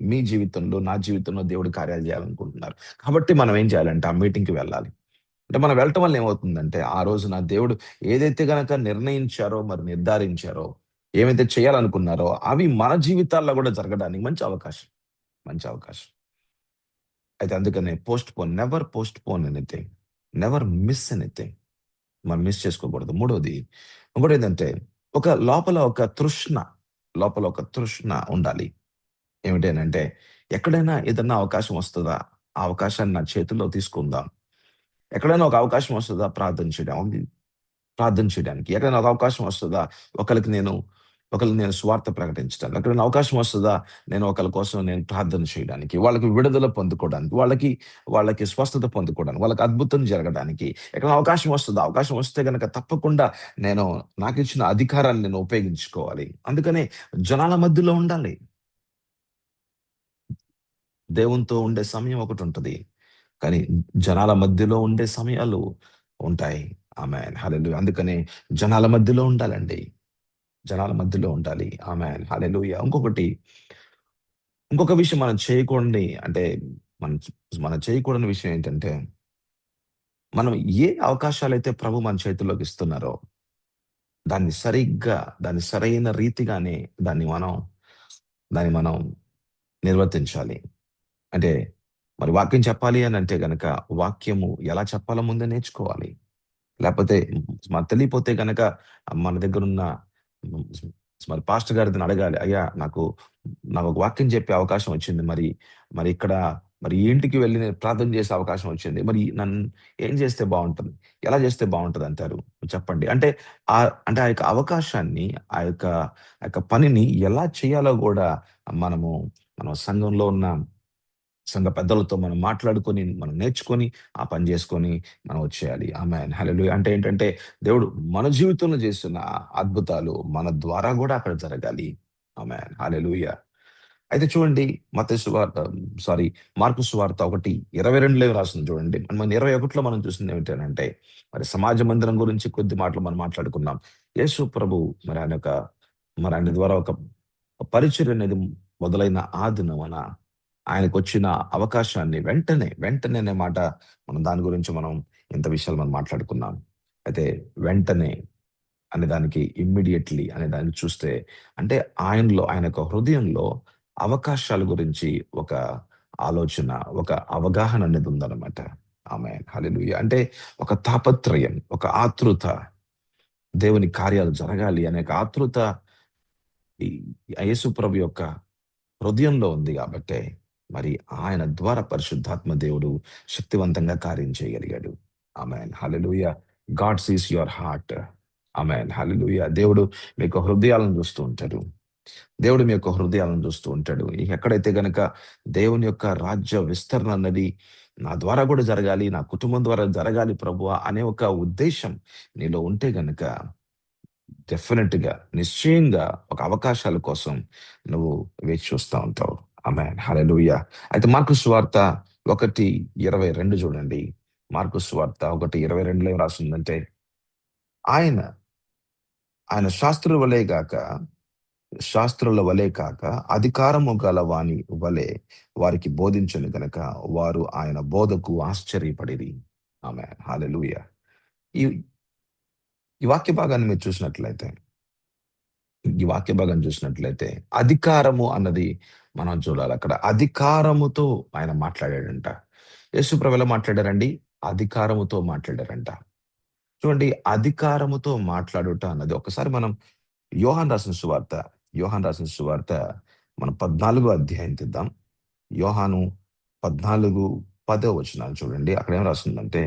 మీ జీవితంలో, నా జీవితంలో దేవుడు కార్యాలు చేయాలనుకుంటున్నారు. కాబట్టి మనం ఏం చేయాలంటే ఆ మీటింగ్‌కి వెళ్ళాలి. అంటే మనం వెళ్ళటం వల్ల ఏమవుతుందంటే, ఆ రోజున దేవుడు ఏదైతే గనక నిర్ణయించారో, మరి నిర్ధారించారో, ఏవైతే చేయాలనుకున్నారో, అవి మన జీవితాల్లో గూడా జరగడానికి మంచి అవకాశం. మంచి అవకాశం. అయితే అందుకనే never postpone anything. Never miss anything. మనం మిస్ చేసుకోకూడదు. మూడోది ఇంకోటేంటంటే లోపల ఒక తృష్ణ, లోపల ఒక తృష్ణ ఉండాలి. ఏమిటి అనంటే ఎక్కడైనా ఏదన్నా అవకాశం వస్తదా? ఆ అవకాశాన్ని నా చేతుల్లో తీసుకుందాం. ఎక్కడైనా ఒక అవకాశం వస్తదా ప్రార్థన చేయడానికి? ఎక్కడైనా ఒక అవకాశం వస్తదా? ఒకళ్ళకి నేను ఒకళ్ళకి నేను సువార్త ప్రకటించడానికి. ఎక్కడైనా అవకాశం వస్తదా? ఒకళ్ళ కోసం నేను ప్రార్థన చేయడానికి, వాళ్ళకి విడుదల పొందుకోవడానికి, వాళ్ళకి స్వస్థత పొందుకోవడానికి, వాళ్ళకి అద్భుతం జరగడానికి ఎక్కడైనా అవకాశం వస్తదా? అవకాశం వస్తే గనక తప్పకుండా నేను నాకిచ్చిన అధికారాన్ని నేను ఉపయోగించుకోవాలి. అందుకనే జనాల మధ్యలో ఉండాలి. దేవునితో ఉండే సమయం ఒకటుంటది. కానీ జనాల మధ్యలో ఉండే సమయాలు ఉంటాయి. ఆమేన్. హల్లెలూయా! అందుకనే జనాల మధ్యలో ఉండాలండి. జనాల మధ్యలో ఉండాలి. ఆమేన్. హల్లెలూయా! ఇంకొక విషయం మనం మనం చేయకూడని విషయం ఏంటంటే, మనం ఏ అవకాశాలైతే ప్రభు మన చేతుల్లోకి ఇస్తున్నారో, దాన్ని సరైన రీతిగానే దాన్ని మనం దాన్ని మనం నిర్వర్తించాలి. అంటే మరి వాక్యం చెప్పాలి అనంటే గనక, వాక్యము ఎలా చెప్పాలో ముందే నేర్చుకోవాలి. లేపోతే మనకు తెలియపోతే గనక మన దగ్గరున్న హ్మ్, మరి పాస్టర్ గారిని అడగాలి. అయ్యా నాకొక వాక్యం చెప్పే అవకాశం వచ్చింది. మరి ఇక్కడ మరి ఈ ఇంటికి వెళ్లి నేను ప్రార్థన చేసే అవకాశం వచ్చింది. మరి ఏం చేస్తే బావుంటది? ఎలా చేస్తే బావుంటదంటారు? చెప్పండి. అంటే ఆ యొక్క అవకాశాన్ని, ఆ యొక్క పనిని ఎలా చేయాలో గూడా మనము మన సంఘంలో ఉన్న సంఘ పెద్దలతో మనం మాట్లాడుకొని, మనం నేర్చుకొని, ఆ పని జేసుకొని మనం వచ్చేయాలి. ఆమేన్. హల్లెలూయా! అంటే ఏంటంటే, దేవుడు మన జీవితంలో చేస్తున్న అద్భుతాలు మన ద్వారా గూడా అక్కడ జరగాలి. ఆమేన్. హల్లెలూయా! అయితే చూడండి మత్తయి సువార్త సారీ మార్కు సువార్త 1:22లో రాసింది చూడండి. మనం 21లో మనం చూసింది ఏమిటనంటే, మరి సమాజ మందిరం గురించి కొద్ది మాటలు మనం మాట్లాడుకున్నాం. యేసు ప్రభు మరి మరి ఆయన ద్వారా ఒక పరిచర్య అనేది మొదలైన ఆ దినమున ఆయనకొచ్చిన అవకాశాన్ని వెంటనే అనే మాట దాని గురించి ఇంత విషయాలు మనం మాట్లాడుకున్నాం. అయితే వెంటనే అనే దానికి ఇమ్మీడియేట్‌లీ అనే దాన్ని చూస్తే అంటే ఆయన యొక్క హృదయంలో అవకాశాల గురించి ఒక ఆలోచన, ఒక అవగాహన అనేది ఉందన్నమాట. ఆమేన్. హల్లెలూయా! అంటే ఒక తాపత్రయం, ఒక ఆతృత, దేవుని కార్యాలు జరగాలి అనే ఒక ఆతృత ఈ యేసు ప్రభు యొక్క హృదయంలో ఉంది గాబట్టే, మరి ఆయన ద్వారా పరిశుద్ధాత్మ దేవుడు శక్తివంతంగా కార్యం చేయగలిగాడు. ఆమేన్. హల్లెలూయా! God sees your heart. ఆమేన్. హల్లెలూయా! దేవుడు మీ యొక్క హృదయాలను చూస్తూ ఉంటాడు. దేవుడు మీ యొక్క హృదయాలను చూస్తూ ఉంటాడు. ఎక్కడైతే గనక దేవుని యొక్క రాజ్య విస్తరణ అన్నది నా ద్వారా కూడా జరగాలి, నా కుటుంబం ద్వారా జరగాలి ప్రభువా అనే ఒక ఉద్దేశ్యం నీలో ఉంటే గనక డెఫినిట్‌గా, నిశ్చయంగా ఒక అవకాశాల కోసం నువ్వు వేచి చూస్తా ఉంటావు. ఆమేన్. హల్లెలూయా! అయితే మార్కు సువార్త 1:22 చూడండి. మార్కు సువార్త 1:22లో ఏం రాసుందంటే, ఆయన, ఆయన శాస్త్రుల వలె కాక అధికారము గల వాని వలె వారికి బోధించెను గనక వారు ఆయన బోధకు ఆశ్చర్యపడిరి. ఆమేన్. హల్లెలూయా! ఈ ఈ వాక్య భాగాన్ని మీరు చూసినట్లయితే ఈ వాక్య భాగం చూసినట్లయితే అధికారము అన్నది మనం చూడాలి. అక్కడ అధికారముతో ఆయన మాట్లాడాడంట. యేసుప్రభు ఎలా మాట్లాడారండి? అధికారముతో మాట్లాడారంట. చూడండి అధికారముతో మాట్లాడుట అన్నది ఒకసారి మనం యోహాను రాసిన సువార్త, యోహాను రాసిన సువార్త మనం 14 అధ్యాయం తీద్దాం. యోహాను 14, 10 వచనాలు చూడండి. అక్కడ ఏం రాస్తుందంటే,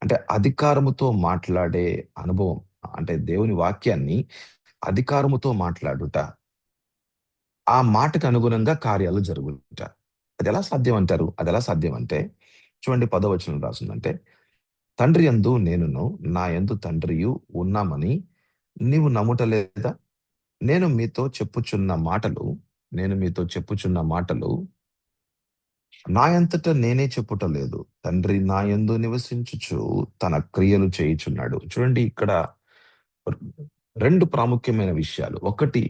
అంటే అధికారముతో మాట్లాడే అనుభవం. అంటే దేవుని వాక్యాన్ని అధికారముతో మాట్లాడుట. ఆ మాటకు అనుగుణంగా కార్యాలు జరుగుట. అదెలా సాధ్యం అంటారు? అదెలా సాధ్యం అంటే, చూడండి 10వ వచనం రాసుందంటే, తండ్రి యందు నేనును, నా యందు తండ్రియు ఉన్నామని నీవు నమ్ముట లేదా? నేను మీతో చెప్పుచున్న మాటలు నేను మీతో చెప్పుచున్న మాటలు నా యంతట నేనే చెప్పుట లేదు. తండ్రి నా యందు నివసించుచు తన క్రియలు చేయుచున్నాడు. చూడండి ఇక్కడ 2 ప్రాముఖ్యమైన విషయాలు. ఒకటి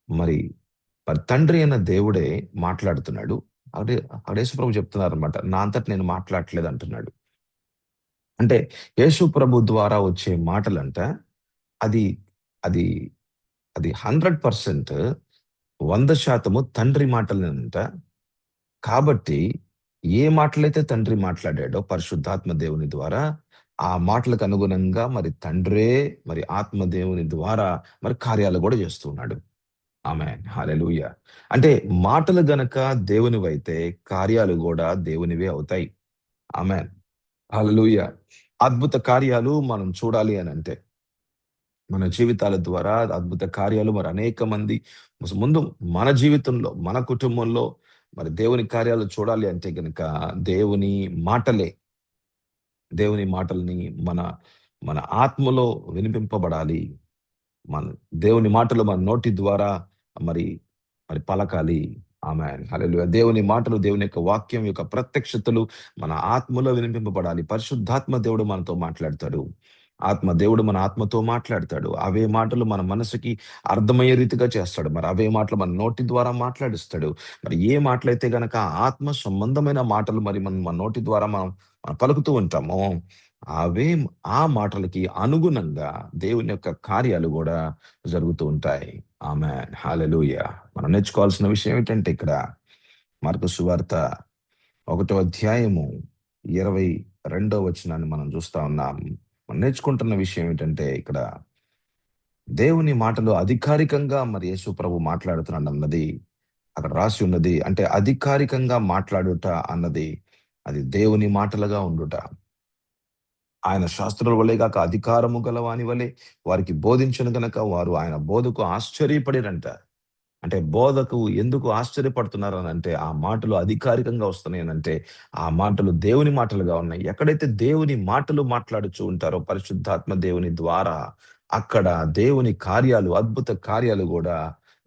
మరి మరి తండ్రి అయిన దేవుడే మాట్లాడుతున్నాడు. అక్కడ యేసుప్రభు చెప్తున్నారనమాట. నా అంతట నేను మాట్లాడట్లేదు అంటున్నాడు. అంటే యేసు ప్రభు ద్వారా వచ్చే మాటలంట అది అది అది 100% 100% తండ్రి మాటలేనంట. కాబట్టి ఏ మాటలైతే తండ్రి మాట్లాడాడో పరిశుద్ధాత్మ దేవుని ద్వారా, ఆ మాటలకు అనుగుణంగా మరి తండ్రే మరి ఆత్మ దేవుని ద్వారా మరి కార్యాలు గూడా చేస్తూ ఉన్నాడు. ఆమేన్. హల్లెలూయా! అంటే మాటలు గనక దేవునివైతే కార్యాలు గూడా దేవునివే అవుతాయి. ఆమేన్. హల్లెలూయా! అద్భుత కార్యాలు మనం చూడాలి అనంటే, మన జీవితాల ద్వారా అద్భుత కార్యాలు మరి అనేక మంది ముందు మన జీవితంలో, మన కుటుంబంలో మరి దేవుని కార్యాలు చూడాలి అంటే గనక దేవుని మాటలే, దేవుని మాటల్ని మన మన ఆత్మలో వినిపింపబడాలి. మన దేవుని మాటలు మన నోటి ద్వారా మరి మరి పలకాలి. ఆమేన్. హల్లెలూయా! దేవుని మాటలు, దేవుని యొక్క వాక్యం యొక్క ప్రత్యక్షతలు మన ఆత్మలో వినిపింపబడాలి. పరిశుద్ధాత్మ దేవుడు మనతో మాట్లాడతాడు. దేవుడు మన ఆత్మతో మాట్లాడతాడు. అవే మాటలు మన మనసుకి అర్థమయ్యే రీతిగా చేస్తాడు. మరి అవే మాటలు మన నోటి ద్వారా మాట్లాడిస్తాడు. మరి ఏ మాటలైతే గనక ఆత్మ సంబంధమైన మాటలు మరి మన నోటి ద్వారా మనం పలుకుతూ ఉంటామో, అవే ఆ మాటలకి అనుగుణంగా దేవుని యొక్క కార్యాలు గూడా జరుగుతూ ఉంటాయి. ఆమేన్. హల్లెలూయా! మనం నేర్చుకోవాల్సిన విషయం ఏంటంటే ఇక్కడ మార్కు సువార్త 1 అధ్యాయము 22 వచనాన్ని మనం చూస్తా ఉన్నాం. మనం నేర్చుకుంటున్న విషయం ఏంటంటే ఇక్కడ దేవుని మాటలు అధికారికంగా మరి యేసు ప్రభు మాట్లాడుతున్నాడన్నది అక్కడ రాసి ఉన్నది. అంటే అధికారికంగా మాట్లాడుట అన్నది అది దేవుని మాటలుగా ఉండుట. ఆయన శాస్త్రుల వలె గాక అధికారము గల వాని వలె వారికి బోధించెను గనక వారు ఆయన బోధకు ఆశ్చర్యపడిరంట. అంటే బోధకు ఎందుకు ఆశ్చర్యపడుతున్నారనంటే, ఆ మాటలు అధికారికంగా వస్తున్నాయనంటే, ఆ మాటలు దేవుని మాటలుగా ఉన్నాయి. ఎక్కడైతే దేవుని మాటలు మాట్లాడుచూ ఉంటారో పరిశుద్ధాత్మ దేవుని ద్వారా, అక్కడ దేవుని కార్యాలు, అద్భుత కార్యాలు గూడా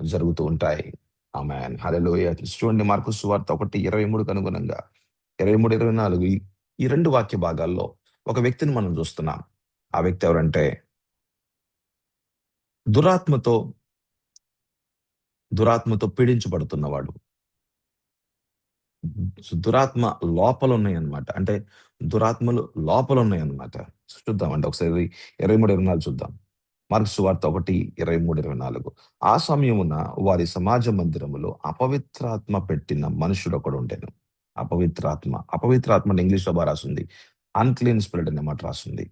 జరుగుతూ ఉంటాయి. ఆమేన్. హల్లెలూయా! చూడండి మార్కు సువార్త 1:23కు అనుగుణంగా 23, 24 ఈ 2 వాక్య భాగాల్లో ఒక వ్యక్తిని మనం చూస్తున్నాం. ఆ వ్యక్తి ఎవరంటే దురాత్మతో దురాత్మతో పీడించబడుతున్నవాడు. దురాత్మ లోపలున్నాయన్నమాట. అంటే దురాత్మలు లోపలున్నాయన్నమాట. చూద్దామండి ఒకసారి 23, 24 చూద్దాం. మార్కు సువార్త 1, 23, 24. ఆ సమయమున వారి సమాజ మందిరములో అపవిత్రాత్మ పెట్టిన మనుషుడొకడుండెను. అపవిత్రాత్మ. అపవిత్రాత్మ అంటే ఇంగ్లీష్‌లో రాసుంది. అన్‌క్లీన్ స్పిరిట్ అనే మాట రాసుంది.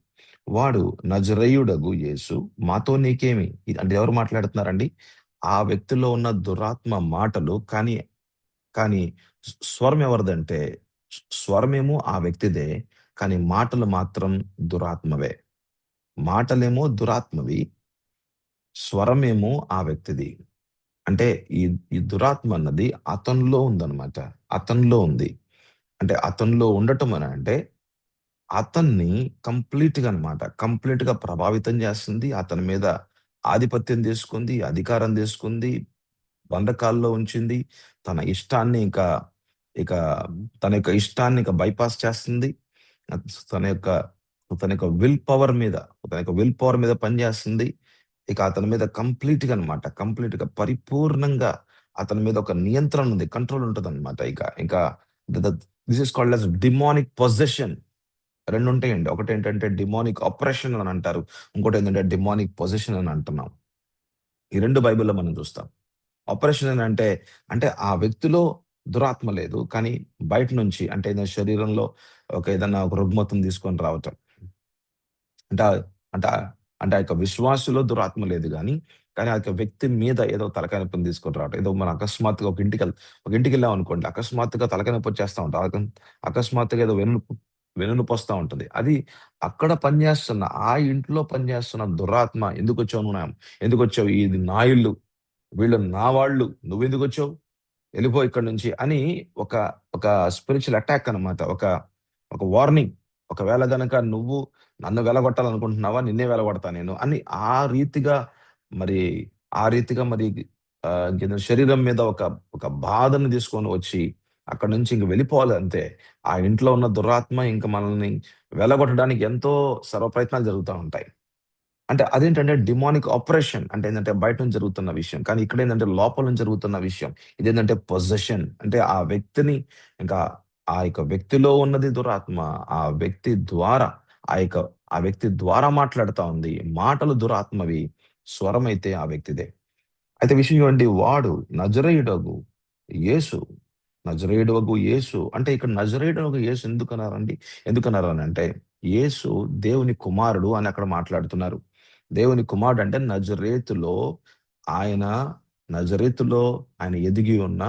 వాడు నజరేయుడగు యేసు మాతో నీకేమి? అంటే ఎవరు మాట్లాడుతున్నారండి? ఆ వ్యక్తిలో ఉన్న దురాత్మ మాటలు కానీ కానీ స్వరం ఎవరిదంటే స్వరమేమో ఆ వ్యక్తిదే. కానీ మాటలు మాత్రం దురాత్మవే. మాటలేమో దురాత్మవి. స్వరమేమో ఆ వ్యక్తిది. అంటే ఈ ఈ దురాత్మ అన్నది అతనిలో ఉందన్నమాట. అతనిలో ఉంది. అంటే అతనిలో ఉండటం అనంటే అతన్ని కంప్లీట్‌గా అన్నమాట. కంప్లీట్‌గా ప్రభావితం చేస్తుంది. అతని మీద ఆధిపత్యం తీసుకుంది. అధికారం తీసుకుంది. బంధకాల్లో ఉంచింది. తన ఇష్టాన్ని ఇక తన యొక్క ఇష్టాన్ని బైపాస్ చేస్తుంది. తన యొక్క తన యొక్క తన యొక్క విల్ పవర్ మీద పనిచేస్తుంది. ఇక అతని మీద కంప్లీట్‌గా అన్నమాట. కంప్లీట్‌గా పరిపూర్ణంగా అతని మీద ఒక నియంత్రణ ఉంది. కంట్రోల్ ఉంటదన్నమాట ఇక. ఇంకా the the this is called as demonic possession. 2 ఉంటాయండి. ఒకటేంటంటే డిమానిక్ అప్రెషన్ అని అంటారు. ఇంకోటేంటంటే డిమానిక్ పొసెషన్ అని అంటున్నాం. ఈ 2 బైబిల్‌లో మనం చూస్తాం. ఆపరేషన్ అని అంటే, అంటే ఆ వ్యక్తిలో దురాత్మ లేదు. కానీ బయట నుంచి అంటే ఏదైనా శరీరంలో ఏదన్నా ఒక రుగ్మతను తీసుకొని రావటం. అంటే అంటే అంటే ఆ యొక్క విశ్వాసిలో దురాత్మ లేదు గానీ, కానీ ఆ యొక్క వ్యక్తి మీద ఏదో తలకాయ నొప్పిని తీసుకొని రావటం. ఏదో మనం అకస్మాత్తుగా ఒక ఇంటికెళ్ళామనుకోండి. అకస్మాత్తుగా తలకాయ నొప్పి వచ్చేస్తా ఉంటది. అకస్మాత్తుగా ఏదో వెన్నునొప్పొస్తా ఉంటది. అది అక్కడ పనిచేస్తున్న ఆ ఇంట్లో పనిచేస్తున్న దురాత్మ ఎందుకొచ్చావు నువ్వు ఎందుకొచ్చావు? ఇది నా ఇల్లు. వీళ్ళు నా వాళ్ళు. నువ్వెందుకొచ్చావు? ఎళ్ళిపో ఇక్కడి నుంచి అని ఒక, ఒక స్పిరిచ్యువల్ అటాక్ అన్నమాట. ఒక వార్నింగ్. ఒకవేళ గనక నువ్వు నన్ను వెలగొట్టాలనుకుంటున్నావా? నిన్నే వెలగొడతా నేను అని ఆ రీతిగా మరి, ఆ రీతిగా మరి ఇంకేదో శరీరం మీద ఒక బాధను తీసుకొని వచ్చి అక్కడి నుంచి ఇంక వెళ్ళిపోవాలి అంతే. ఆ ఇంట్లో ఉన్న దురాత్మ ఇంక మనల్ని వెలగొట్టడానికి ఎంతో సర్వ ప్రయత్నాలు జరుగుతా ఉంటాయి. అంటే అదేంటంటే డిమానిక్ ఆపరేషన్ అంటే ఏందంటే బయట నుంచి జరుగుతున్న విషయం. కానీ ఇక్కడేందంటే లోపల నుంచి జరుగుతున్న విషయం. ఇదేందంటే పొసెషన్ అంటే ఆ వ్యక్తిని ఇంకా ఆ యొక్క వ్యక్తిలో ఉన్నది దురాత్మ. ఆ వ్యక్తి ద్వారా ఆ యొక్క ఆ వ్యక్తి ద్వారా మాట్లాడుతా ఉంది. మాటలు దురాత్మవి. స్వరమైతే ఆ వ్యక్తిదే. అయితే విషయం చూడండి వాడు నజరేయుడగు యేసు, నజరేయుడగు యేసు అంటే ఇక్కడ నజరేయుడగు యేసు ఎందుకన్నారండి? ఎందుకన్నారనంటే యేసు దేవుని కుమారుడు అని అక్కడ మాట్లాడుతున్నారు. దేవుని కుమారుడు అంటే ఆయన నజరేతులో ఆయన ఎదిగి ఉన్న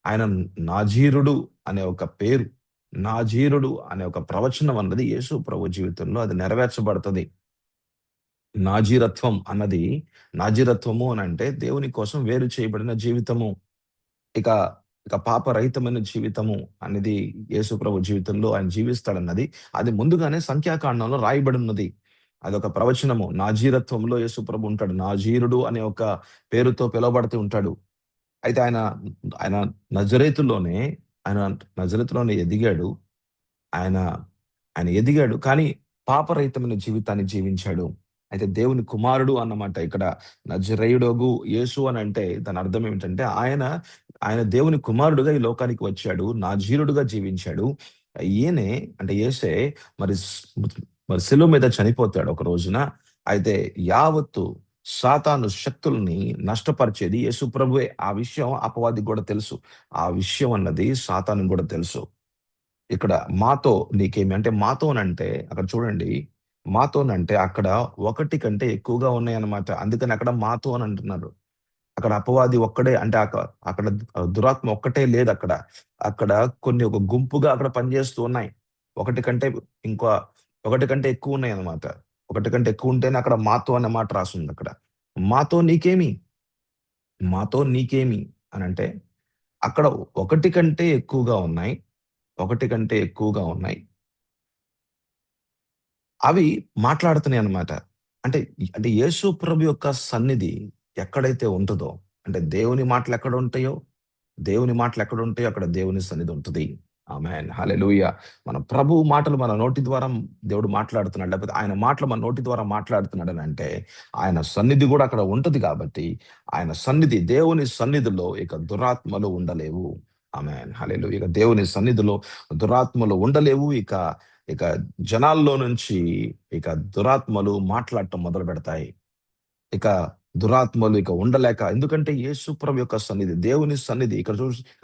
ఆయన నాజీరుడు అనే ఒక పేరు, నాజీరుడు అనే ఒక ప్రవచనం అన్నది యేసు ప్రభు జీవితంలో అది నెరవేర్చబడతది. నాజీరత్వం అన్నది నాజీరత్వము అనంటే దేవుని కోసం వేరు చేయబడిన జీవితము. ఇక, ఇక పాపరహితమైన జీవితము అనేది యేసుప్రభు జీవితంలో ఆయన జీవిస్తాడన్నది అది ముందుగానే సంఖ్యాకాండంలో రాయబడిన్నది. అదొక ప్రవచనము. నాజీరత్వంలో యేసుప్రభు ఉంటాడు. నాజీరుడు అనే ఒక పేరుతో పిలువబడుతూ ఉంటాడు. అయితే ఆయన నజరేతులోనే ఆయన నజరేతులోనే ఎదిగాడు. ఆయన, ఆయన ఎదిగాడు. కానీ పాపరహితమైన జీవితాన్ని జీవించాడు. అయితే దేవుని కుమారుడు అన్నమాట ఇక్కడ నజరేయుడగు యేసు అనంటే దాని అర్థం ఏమిటంటే ఆయన దేవుని కుమారుడుగా ఈ లోకానికి వచ్చాడు. నాజీరుడుగా జీవించాడు. ఈయనే అంటే యేసే మరి మరి శిలువ మీద చనిపోతాడు ఒక రోజున. అయితే యావత్తు సాతాను శక్తుల్ని నష్టపరిచేది యేసు ప్రభువే. ఆ విషయం అపవాదికి గూడా తెలుసు. ఆ విషయం అన్నది సాతానుకి గూడా తెలుసు. ఇక్కడ మాతో నీకేమి అంటే మాతోనంటే అక్కడ చూడండి. మాతోనంటే అక్కడ ఒకటి కంటే ఎక్కువగా ఉన్నాయన్నమాట. అందుకని అక్కడ మాతో అని అంటున్నారు. అక్కడ అపవాది ఒక్కడే అంటే అక్కడ దురాత్మ ఒక్కటే లేదక్కడ. అక్కడ కొన్ని ఒక గుంపుగా అక్కడ పనిచేస్తూ ఉన్నాయి. ఒకటి కంటే ఇంకో ఒకటి కంటే ఎక్కువున్నాయన్నమాట. ఒకటి కంటే ఎక్కువుంటేనే అక్కడ మాతో అనే మాట రాసుందక్కడ. మాతో నీకేమి? మాతో నీకేమి అనంటే, అక్కడ ఒకటి కంటే ఎక్కువగా ఉన్నాయి. ఒకటి కంటే ఎక్కువగా ఉన్నాయి. అవి మాట్లాడుతున్నాయన్నమాట. అంటే, అంటే యేసు ప్రభు యొక్క సన్నిధి ఎక్కడైతే ఉంటదో, అంటే దేవుని మాటలెక్కడుంటాయో, దేవుని మాటలెక్కడుంటాయో అక్కడ దేవుని సన్నిధుంటది. ఆమేన్. హల్లెలూయా! మన ప్రభువు మాటలు మన నోటి ద్వారా దేవుడు మాట్లాడుతున్నాడు. లేకపోతే ఆయన మాటలు మన నోటి ద్వారా మాట్లాడుతున్నాడనంటే, ఆయన సన్నిధి గూడా అక్కడ ఉంటది కాబట్టి, ఆయన సన్నిధి దేవుని సన్నిధిలో ఇక దురాత్మలు ఉండలేవు. ఆమేన్. హల్లెలూయా! ఇక దేవుని సన్నిధిలో దురాత్మలు ఉండలేవు. ఇక ఇక జనాల్లో నుంచి ఇక దురాత్మలు మాట్లాడటం మొదలుపెడతాయి. ఇక దురాత్మలు ఇక ఉండలేక ఎందుకంటే యేసు ప్రభు యొక్క సన్నిధి, దేవుని సన్నిధి ఇక్కడ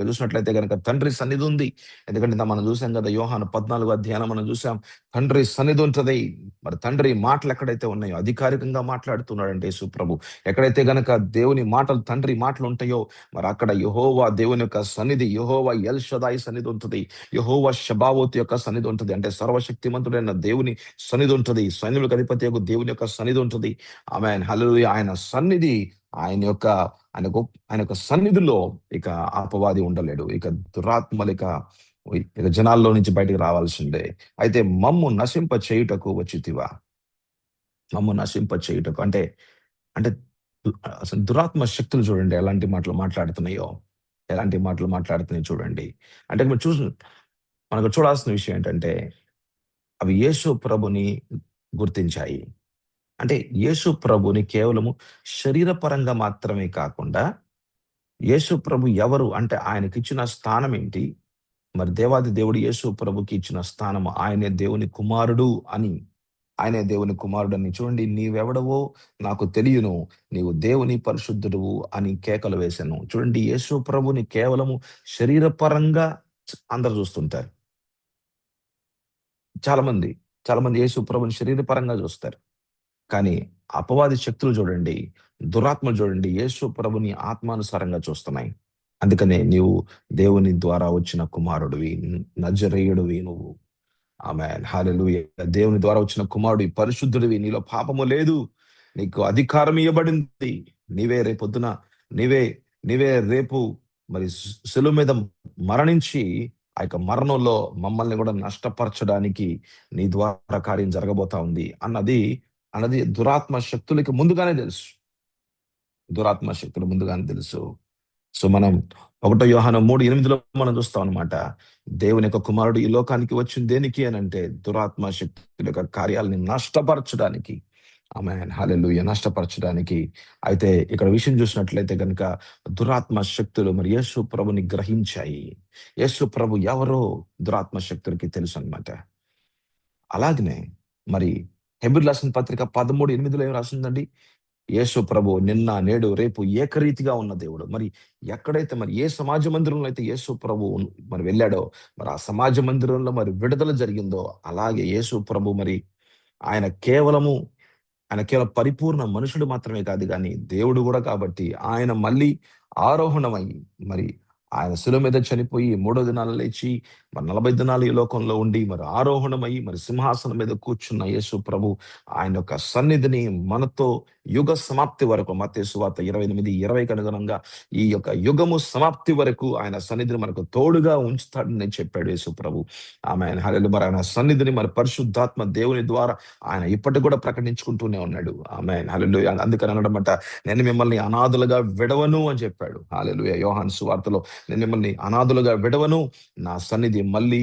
చూసినట్లయితే గనక తండ్రి సన్నిధి ఉంది. ఎందుకంటే మనం చూసాం కదా! యోహాను 14 అధ్యాయంలో మనం చూసాం. తండ్రి సన్నిధి ఉంటది. మరి తండ్రి మాటలు ఎక్కడైతే ఉన్నాయో అధికారికంగా మాట్లాడుతున్నాడంటే యేసు ప్రభు. ఎక్కడైతే గనక దేవుని మాటలు తండ్రి మాటలు ఉంటాయో మరి అక్కడ యెహోవా దేవుని యొక్క సన్నిధి, యెహోవా ఎల్ షదాయి సన్నిధి ఉంటది. యెహోవా షబావోతు యొక్క సన్నిధి ఉంటది. అంటే సర్వశక్తిమంతుడైన దేవుని సన్నిధి ఉంటది. సైన్యములకు అధిపతియగు దేవుని యొక్క సన్నిధి ఉంటది. ఆమేన్. హల్లెలూయా! ఆయన సన్నిధి ఆయన యొక్క ఆయన యొక్క సన్నిధిలో ఇక అపవాది ఉండలేడు. ఇక దురాత్మలు ఇక జనాల్లో నుంచి బయటికి రావాల్సిందే. అయితే మమ్ము నశింప చేయుటకు వచ్చితివా? మమ్ము నశింప చేయుటకు అంటే, అంటే అసలు దురాత్మ శక్తులు చూడండి ఎలాంటి మాటలు మాట్లాడుతున్నాయో. ఎలాంటి మాటలు మాట్లాడుతున్నాయో చూడండి. అంటే మీరు మనకు చూడాల్సిన విషయం ఏంటంటే, అవి యేసు ప్రభుని గుర్తించాయి. అంటే యేసు ప్రభుని కేవలము శరీరపరంగా మాత్రమే కాకుండా, యేసు ప్రభు ఎవరు అంటే ఆయనకిచ్చిన స్థానం ఏంటి? మరి దేవాది దేవుడు యేసు ప్రభుకి ఇచ్చిన స్థానం ఆయనే దేవుని కుమారుడు అని. ఆయనే దేవుని కుమారుడని చూడండి. "నీవెవడవో నాకు తెలియను. నీవు దేవుని పరిశుద్ధుడువు" అని కేకలు వేసెను. చూడండి యేసు ప్రభుని కేవలము శరీరపరంగా అందరూ చూస్తుంటారు. చాలామంది, చాలామంది యేసు ప్రభుని శరీరపరంగా చూస్తారు. కానీ అపవాది శక్తులు చూడండి, దురాత్మలు చూడండి, యేసు ప్రభుని ఆత్మానుసారంగా చూస్తున్నాయి. అందుకనే నీవు దేవుని ద్వారా వచ్చిన కుమారుడివి, నజరేయుడివి నువ్వు. ఆమేన్. హల్లెలూయా! దేవుని ద్వారా వచ్చిన కుమారుడివి, పరిశుద్ధుడివి, నీలో పాపము లేదు. నీకు అధికారం ఇయ్యబడింది. నీవే రేపొద్దున నీవే నీవే రేపు మరి శిలువ మీద మరణించి, ఆ యొక్క మరణంలో మమ్మల్ని గూడా నష్టపరచడానికి నీ ద్వారా కార్యం జరగబోతా ఉంది అన్నది దురాత్మ శక్తులకి ముందుగానే తెలుసు. దురాత్మ శక్తులు ముందుగానే తెలుసు. సో, మనం 1 యోహాను 3:8లో మనం చూస్తాం అన్నమాట. దేవుని యొక్క కుమారుడు ఈ లోకానికి వచ్చింది దేనికి అనంటే, దురాత్మ శక్తుల యొక్క కార్యాలని నష్టపరచడానికి. ఆమేన్. హల్లెలూయా! నష్టపరచడానికి. అయితే ఇక్కడ విషయం చూసినట్లయితే గనుక దురాత్మ శక్తులు మరి యేసు ప్రభుని గ్రహించాయి. యేసు ప్రభు ఎవరో దురాత్మ శక్తులకి తెలుసన్నమాట. అలాగనే మరి హెబ్రీయులకు రాసిన పత్రిక 13:8లో ఏం రాసిందండి? యేసు ప్రభువు నిన్న, నేడు, రేపు ఏకరీతిగా ఉన్న దేవుడు. మరి ఎక్కడైతే మరి ఏ సమాజ మందిరంలో అయితే యేసు ప్రభువు మరి వెళ్ళాడో, మరి ఆ సమాజ మందిరంలో మరి విడుదల జరిగిందో, అలాగే యేసు ప్రభు మరి ఆయన కేవలము ఆయన కేవలం పరిపూర్ణ మనుషుడు మాత్రమే కాదు గానీ, దేవుడు గూడా కాబట్టి ఆయన మళ్ళీ ఆరోహణమై మరి ఆయన శిలువ మీద చనిపోయి మూడో దినాన లేచి మరి 40 దినాలు ఈ లోకంలో ఉండి మరి ఆరోహణమై మరి సింహాసనం మీద కూర్చున్న యేసు ప్రభు ఆయన యొక్క సన్నిధిని మనతో యుగ సమాప్తి వరకు మత్తయి సువార్త 28:20కి అనుగుణంగా ఈ యొక్క యుగము సమాప్తి వరకు ఆయన సన్నిధిని మనకు తోడుగా ఉంచుతాడని చెప్పాడు యేసు ప్రభు. ఆమేన్. హల్లెలూయా! మరి ఆయన సన్నిధిని మరి పరిశుద్ధాత్మ దేవుని ద్వారా ఆయన ఇప్పటికి కూడా ప్రకటించుకుంటూనే ఉన్నాడు. ఆమేన్. హల్లెలూయా! అందుకని అన్నాడన్నమాట, నేను మిమ్మల్ని అనాథలుగా విడవను అని చెప్పాడు. హల్లెలూయా! యోహాను సువార్తలో నేను మిమ్మల్ని అనాథలుగా విడవను. నా సన్నిధి మళ్ళీ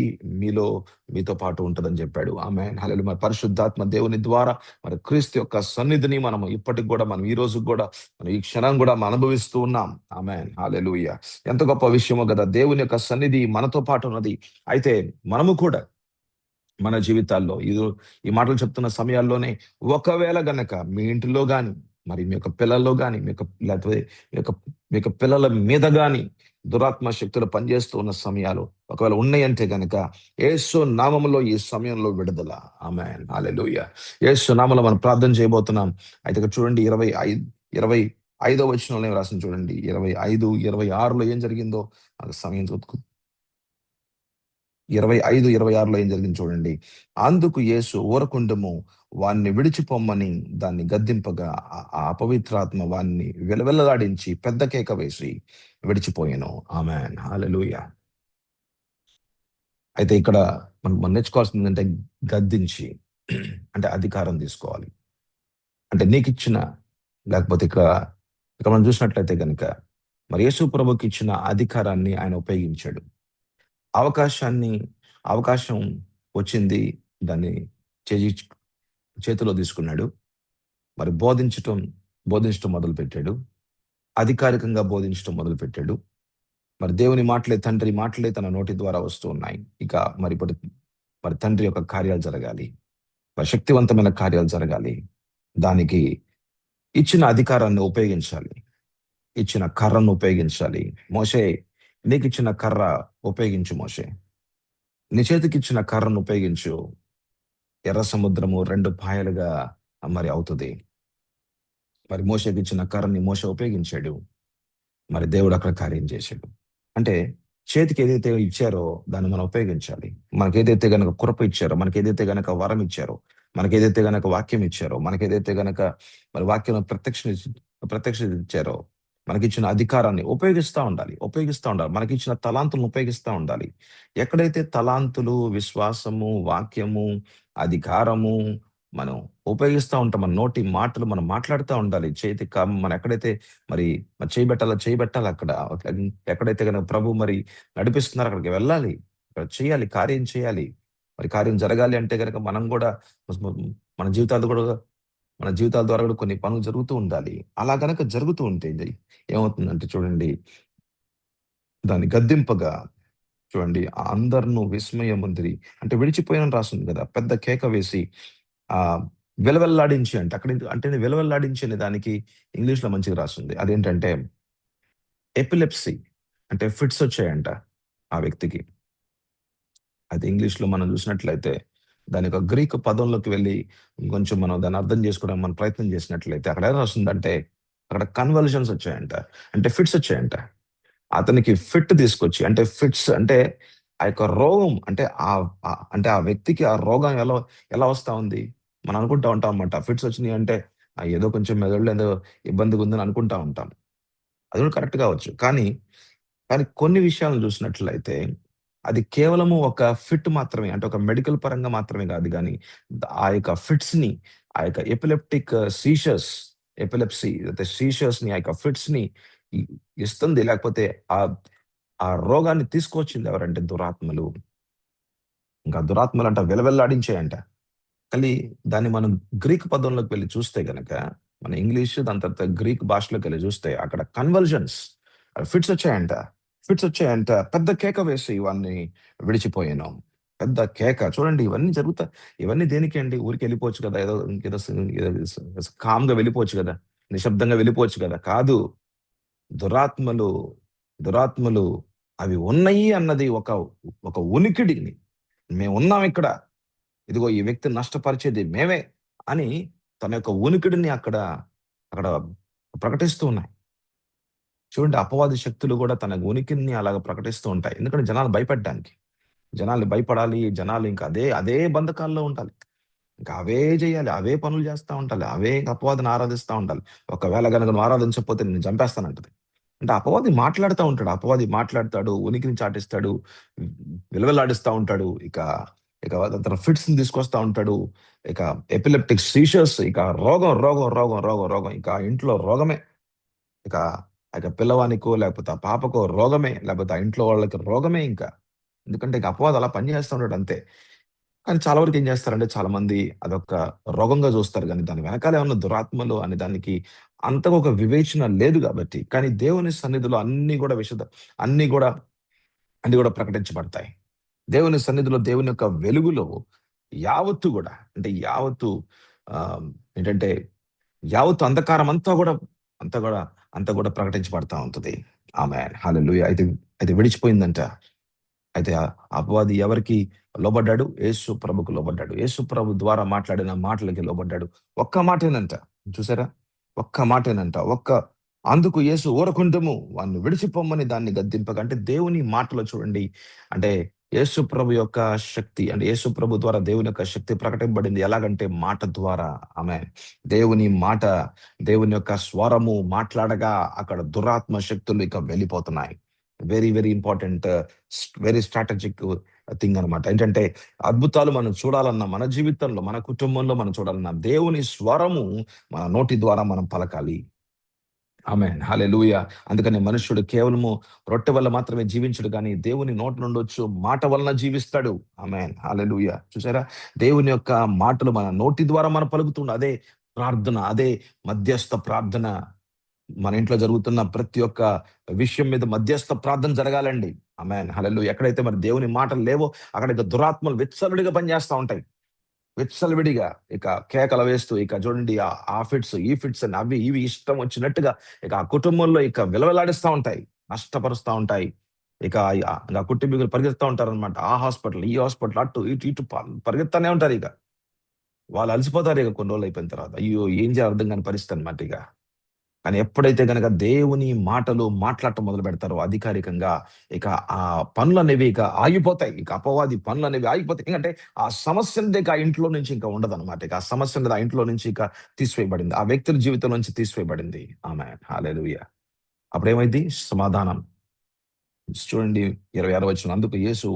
మీతో పాటు ఉంటదని చెప్పాడు. ఆమేన్. హల్లెలూయా! మరి పరిశుద్ధాత్మ దేవుని ద్వారా మరి క్రీస్తు యొక్క సన్నిధిని మనం ఇప్పటికి కూడా మనం ఈ రోజుకి కూడా మనం ఈ క్షణం కూడా మనం అనుభవిస్తూ ఉన్నాం. ఆమేన్. హల్లెలూయా! ఎంత గొప్ప విషయమో కదా! దేవుని యొక్క సన్నిధి మనతో పాటు ఉన్నది. అయితే మనము కూడా మన జీవితాల్లో ఈ మాటలు చెప్తున్న సమయాల్లోనే ఒకవేళ గనక మీ ఇంటిలో గాని, మరి మీ యొక్క పిల్లల్లో గాని, లేకపోతే మీ యొక్క పిల్లల మీద గాని దురాత్మ శక్తులు పనిచేస్తూ ఉన్న సమయాలు ఒకవేళ ఉన్నాయంటే గనక యేసు నామములో ఈ సమయంలో విడుదల. ఆమేన్. హల్లెలూయా! యేసు నామములో మనం ప్రార్థన చేయబోతున్నాం. అయితే ఇక్కడ చూడండి 25 వచనంలో ఏం రాసింది చూడండి. 25, 26లో ఏం జరిగిందో సమయం 25, 26లో ఏం జరిగింది చూడండి. అందుకు యేసు ఊరకుండుము, వాణ్ణి విడిచిపొమ్మని దాన్ని గద్దింపగా ఆ అపవిత్రాత్మ వాణ్ణి విలవిలలాడించి పెద్ద కేక వేసి విడిచిపోయెను. ఆమేన్. హల్లెలూయా! అయితే ఇక్కడ మనం నేర్చుకోవాల్సిందేంటంటే గద్దించి అంటే అధికారం తీసుకోవాలి. అంటే నీకిచ్చిన లేకపోతే ఇక్కడ మనం చూసినట్లయితే గనక మరి యేసు ప్రభుకిచ్చిన అధికారాన్ని ఆయన ఉపయోగించాడు. అవకాశాన్ని అవకాశం వచ్చింది. దాన్ని చేజి చేతిలో తీసుకున్నాడు. మరి బోధించటం మొదలుపెట్టాడు. అధికారికంగా బోధించటం మొదలుపెట్టాడు. మరి దేవుని మాటలే, తండ్రి మాటలే తన నోటి ద్వారా వస్తూ ఉన్నాయి. ఇక మరి తండ్రి యొక్క కార్యాలు జరగాలి. మరి శక్తివంతమైన కార్యాలు జరగాలి. దానికి ఇచ్చిన అధికారాన్ని ఉపయోగించాలి. ఇచ్చిన కర్రను ఉపయోగించాలి. మోషే, నీకిచ్చిన కర్ర ఉపయోగించు మోషే. నీ చేతికిచ్చిన కర్రను ఉపయోగించు. ఎర్ర సముద్రము 2 పాయలుగా మరి అవుతది. మరి మోషేకిచ్చిన కర్రని మోషే ఉపయోగించాడు. మరి దేవుడు అక్కడ కార్యం చేశాడు. అంటే చేతికి ఏదైతే ఇచ్చారో దాన్ని మనం ఉపయోగించాలి. మనకేదైతే గనక కృప ఇచ్చారో, మనకేదైతే గనక వరం ఇచ్చారో, మనకేదైతే గనక వాక్యం ఇచ్చారో, మనకేదైతే గనక మరి వాక్యం ప్రత్యక్షత ఇచ్చారో, మనకిచ్చిన అధికారాన్ని ఉపయోగిస్తా ఉండాలి. ఉపయోగిస్తా ఉండాలి. మనకిచ్చిన తలాంతులను ఉపయోగిస్తా ఉండాలి. ఎక్కడైతే తలాంతులు, విశ్వాసము, వాక్యము, అధికారము మనం ఉపయోగిస్తా ఉంటాం. మన నోటి మాటలు మనం మాట్లాడుతా ఉండాలి. మనం ఎక్కడైతే మరి చేయబెట్టాలి అక్కడ. ఎక్కడైతే గనక ప్రభు మరి నడిపిస్తున్నారో అక్కడికి వెళ్ళాలి. అక్కడ చేయాలి. కార్యం చేయాలి. మరి కార్యం జరగాలి అంటే గనక మనం గూడా మన జీవితాలు గూడా మన జీవితాల ద్వారా గూడా కొన్ని పనులు జరుగుతూ ఉండాలి. అలా గనక జరుగుతూ ఉంటే ఇది ఏమవుతుందంటే చూడండి, దాన్ని గద్దింపగా చూడండి అందరును విస్మయముందిరి. అంటే విడిచిపోయానని రాసుంది గదా! పెద్ద కేక వేసి ఆహ్, విలవిల్లాడించి అంటే అంటే విలవిల్లాడించి అనే దానికి ఇంగ్లీష్‌లో మంచిగా రాసుంది. అదేంటంటే ఎపిలెప్సీ అంటే ఫిట్స్ వచ్చాయంట ఆ వ్యక్తికి. అయితే ఇంగ్లీష్‌లో మనం చూసినట్లయితే దాని యొక్క గ్రీక్ పదంలోకి వెళ్లి కొంచెం మనం దాన్ని అర్థం చేసుకోవడానికి మనం ప్రయత్నం చేసినట్లయితే అక్కడ ఏం రాసుందంటే అక్కడ కన్వల్షన్స్ వచ్చాయంట. అంటే ఫిట్స్ వచ్చాయంట. అతనికి ఫిట్ తీసుకొచ్చి అంటే ఫిట్స్ అంటే ఆ యొక్క రోగం అంటే అంటే ఆ వ్యక్తికి ఆ రోగం ఎలా ఎలా వస్తా ఉంది? మనం అనుకుంటా ఉంటాం అన్నమాట. ఫిట్స్ వచ్చినాయి అంటే ఏదో కొంచెం మెదడులో ఏదో ఇబ్బందిగా ఉందని అనుకుంటా ఉంటాం. అది కూడా కరెక్ట్ కావచ్చు. కానీ కొన్ని విషయాలను చూసినట్లయితే అది కేవలము ఒక ఫిట్ మాత్రమే. అంటే ఒక మెడికల్ పరంగా మాత్రమే కాదు గానీ, ఆ యొక్క ఫిట్స్‌ని, ఆ యొక్క ఎపిలెప్టిక్ సీజర్స్, ఎపిలెప్సీ లేకపోతే సీజర్స్‌ని, ఆ యొక్క ఫిట్స్‌ని ఇ ఇస్తుంది. లేకపోతే ఆహ్, ఆ రోగాన్ని తీసుకొచ్చింది ఎవరంటే దురాత్మలు. ఇంకా దురాత్మలంట విలవిల్లాడించాయంట. కానీ దాన్ని మనం గ్రీక్ పదంలోకి వెళ్లి చూస్తే గనక, మన ఇంగ్లీష్ దాని తర్వాత గ్రీక్ భాషలోకెళ్ళి చూస్తే అక్కడ కన్వల్జన్స్ ఫిట్స్ వచ్చాయంట. ఫిట్స్ వచ్చాయంట. పెద్ద కేక వేసి వాడిని విడిచిపోయాను. పెద్ద కేక. చూడండి ఇవన్నీ దేనికి అండి? ఊరికే వెళ్ళిపోవచ్చు కదా! ఏదో ఇంకేదో కామ్‌గా వెళ్ళిపోవచ్చు గదా! నిశ్శబ్దంగా వెళ్ళిపోవచ్చు గదా! కాదు. దురాత్మలు, దురాత్మలు అవి ఉన్నాయి అన్నది ఒక ఉనికిడిని మేమున్నాం ఇక్కడ. ఇదిగో ఈ వ్యక్తిని నష్టపరిచేది మేమే అని తన యొక్క ఉనికిడిని అక్కడ ప్రకటిస్తూ ఉన్నాయి. చూడండి అపవాది శక్తులు గూడా తన ఉనికిని అలాగ ప్రకటిస్తూ ఉంటాయి. ఎందుకంటే జనాలు భయపెట్టడానికి. జనాలు భయపడాలి. జనాలు ఇంకా అదే బంధకాల్లో ఉండాలి. ఇంకా అవే జేయాలి. అవే పనులు జేస్తా ఉండాలి. అవే అపవాదిని ఆరాధిస్తా ఉండాలి. ఒకవేళ గనక నువ్వు ఆరాధించకపోతే నిన్ను చంపేస్తానంటది. అంటే అపవాది మాట్లాడుతా ఉంటాడు. అపవాది మాట్లాడతాడు. ఉనికిని చాటిస్తాడు. విలవిల్లాడిస్తా ఉంటాడు. ఇక తన ఫిట్స్‌ని తీసుకొస్తా ఉంటాడు. ఇక ఎపిలెప్టిక్ సీజర్స్ ఇక రోగం. ఇక ఆ ఇంట్లో రోగమే. ఇక పిల్లవానికో లేకపోతే ఆ పాపకో రోగమే. లేకపోతే ఆ ఇంట్లో వాళ్ళకి రోగమే ఇంకా. ఎందుకంటే ఇక అపవాది అలా పని చేస్తా ఉంటాడు అంతే. కానీ చాలా వరకు ఏం చేస్తారంటే చాలామంది అదొక రోగంగా చూస్తారు గానీ, దాని వెనకాల ఏమన్నా దురాత్మలు అనే దానికి అంతగా ఒక వివేచన లేదు గాబట్టి. కానీ దేవుని సన్నిధిలో అన్నీ గూడా అన్నీ గూడా ప్రకటించబడతాయి. దేవుని సన్నిధిలో దేవుని యొక్క వెలుగులో యావత్తు గూడా అంటే ఆహ్, ఏంటంటే యావత్తు అంధకారం అంతా గూడా అంతా గూడా ప్రకటించబడతా ఉంటది. ఆమేన్. హల్లెలూయా! అయితే విడిచిపోయిందంట. అయితే అపవాది ఎవరికి లోబడ్డాడు? యేసు ప్రభుకు లోబడ్డాడు. యేసు ప్రభు ద్వారా మాట్లాడిన మాటలకి లోబడ్డాడు. ఒక్క మాటేనంట. చూసారా? ఒక్క మాటేనంట. అందుకు యేసు ఊరకుండుము వాడిని విడిచిపొమ్మని దాన్ని గద్దింపగా అంటే దేవుని మాటలో చూడండి. అంటే యేసు ప్రభు యొక్క శక్తి అంటే యేసు ప్రభు ద్వారా దేవుని యొక్క శక్తి ప్రకటింపబడింది. ఎలాగంటే మాట ద్వారా. ఆమె దేవుని మాట, దేవుని యొక్క స్వరము మాట్లాడగా అక్కడ దురాత్మ శక్తులు ఇక వెళ్ళిపోతున్నాయి. Very very important, very strategic thing అనమాట. ఏంటంటే అద్భుతాలు మనం చూడాలన్నా, మన జీవితంలో, మన కుటుంబంలో మనం చూడాలన్నా దేవుని స్వరము మన నోటి ద్వారా మనం పలకాలి. ఆమేన్. హల్లెలూయా! అందుకని మనుష్యుడు కేవలము రొట్టె వల్ల మాత్రమే జీవించడు గానీ, దేవుని నోటి నుండొచ్చు మాట వలన జీవిస్తాడు. ఆమేన్. హల్లెలూయా! చూసారా? దేవుని యొక్క మాటలు మన నోటి ద్వారా మనం పలుకుతుండు. అదే ప్రార్థన, అదే మధ్యస్థ ప్రార్థన. మన ఇంట్లో జరుగుతున్న ప్రతి ఒక్క విషయం మీద మధ్యస్థ ప్రార్థన జరగాలండి. ఆమేన్. హల్లెలూయా! ఎక్కడైతే మరి దేవుని మాటలు లేవో, అక్కడ ఇక దురాత్మలు విచ్చలవిడిగా పనిచేస్తా ఉంటాయి. విచ్చలవిడిగా ఇక కేకలు వేస్తూ ఇక చూడండి ఆ ఫిట్స్, ఈ ఫిట్స్ అని అవి ఇవి ఇష్టం వచ్చినట్టుగా ఇక ఆ కుటుంబంలో ఇక విలవిలాడిస్తా ఉంటాయి. నష్టపరుస్తా ఉంటాయి. ఇక ఆ కుటుంబీకులు పరిగెత్తుతా ఉంటారనమాట. ఆ హాస్పిటల్, ఈ హాస్పిటల్ అటు ఇటు ఇటు పరిగెత్తానే ఉంటారు ఇక. వాళ్ళు అలసిపోతారు ఇక కొన్ని రోజులు అయిపోయిన తర్వాత. అయ్యో! ఏం చేయాలో అర్థం కాని పరిస్థితి అనమాట ఇక. కానీ ఎప్పుడైతే గనక దేవుని మాటలు మాట్లాడటం మొదలుపెడతారో అధికారికంగా, ఇక ఆ పనులనేవి ఇక ఆగిపోతాయి. ఇక అపవాది పనులనేవి ఆగిపోతాయి. ఎందుకంటే ఆ సమస్య అనేది ఇక ఆ ఇంట్లో నుంచి ఇంకా ఉండదనమాట. ఇక ఆ సమస్య అనేది ఆ ఇంట్లో నుంచి ఇక తీసివేయబడింది. ఆ వ్యక్తుల జీవితం నుంచి తీసివేయబడింది. ఆమేన్. హల్లెలూయా! అప్పుడేమైద్ది? సమాధానం. చూడండి 26వ వచనం. అందుకు యేసు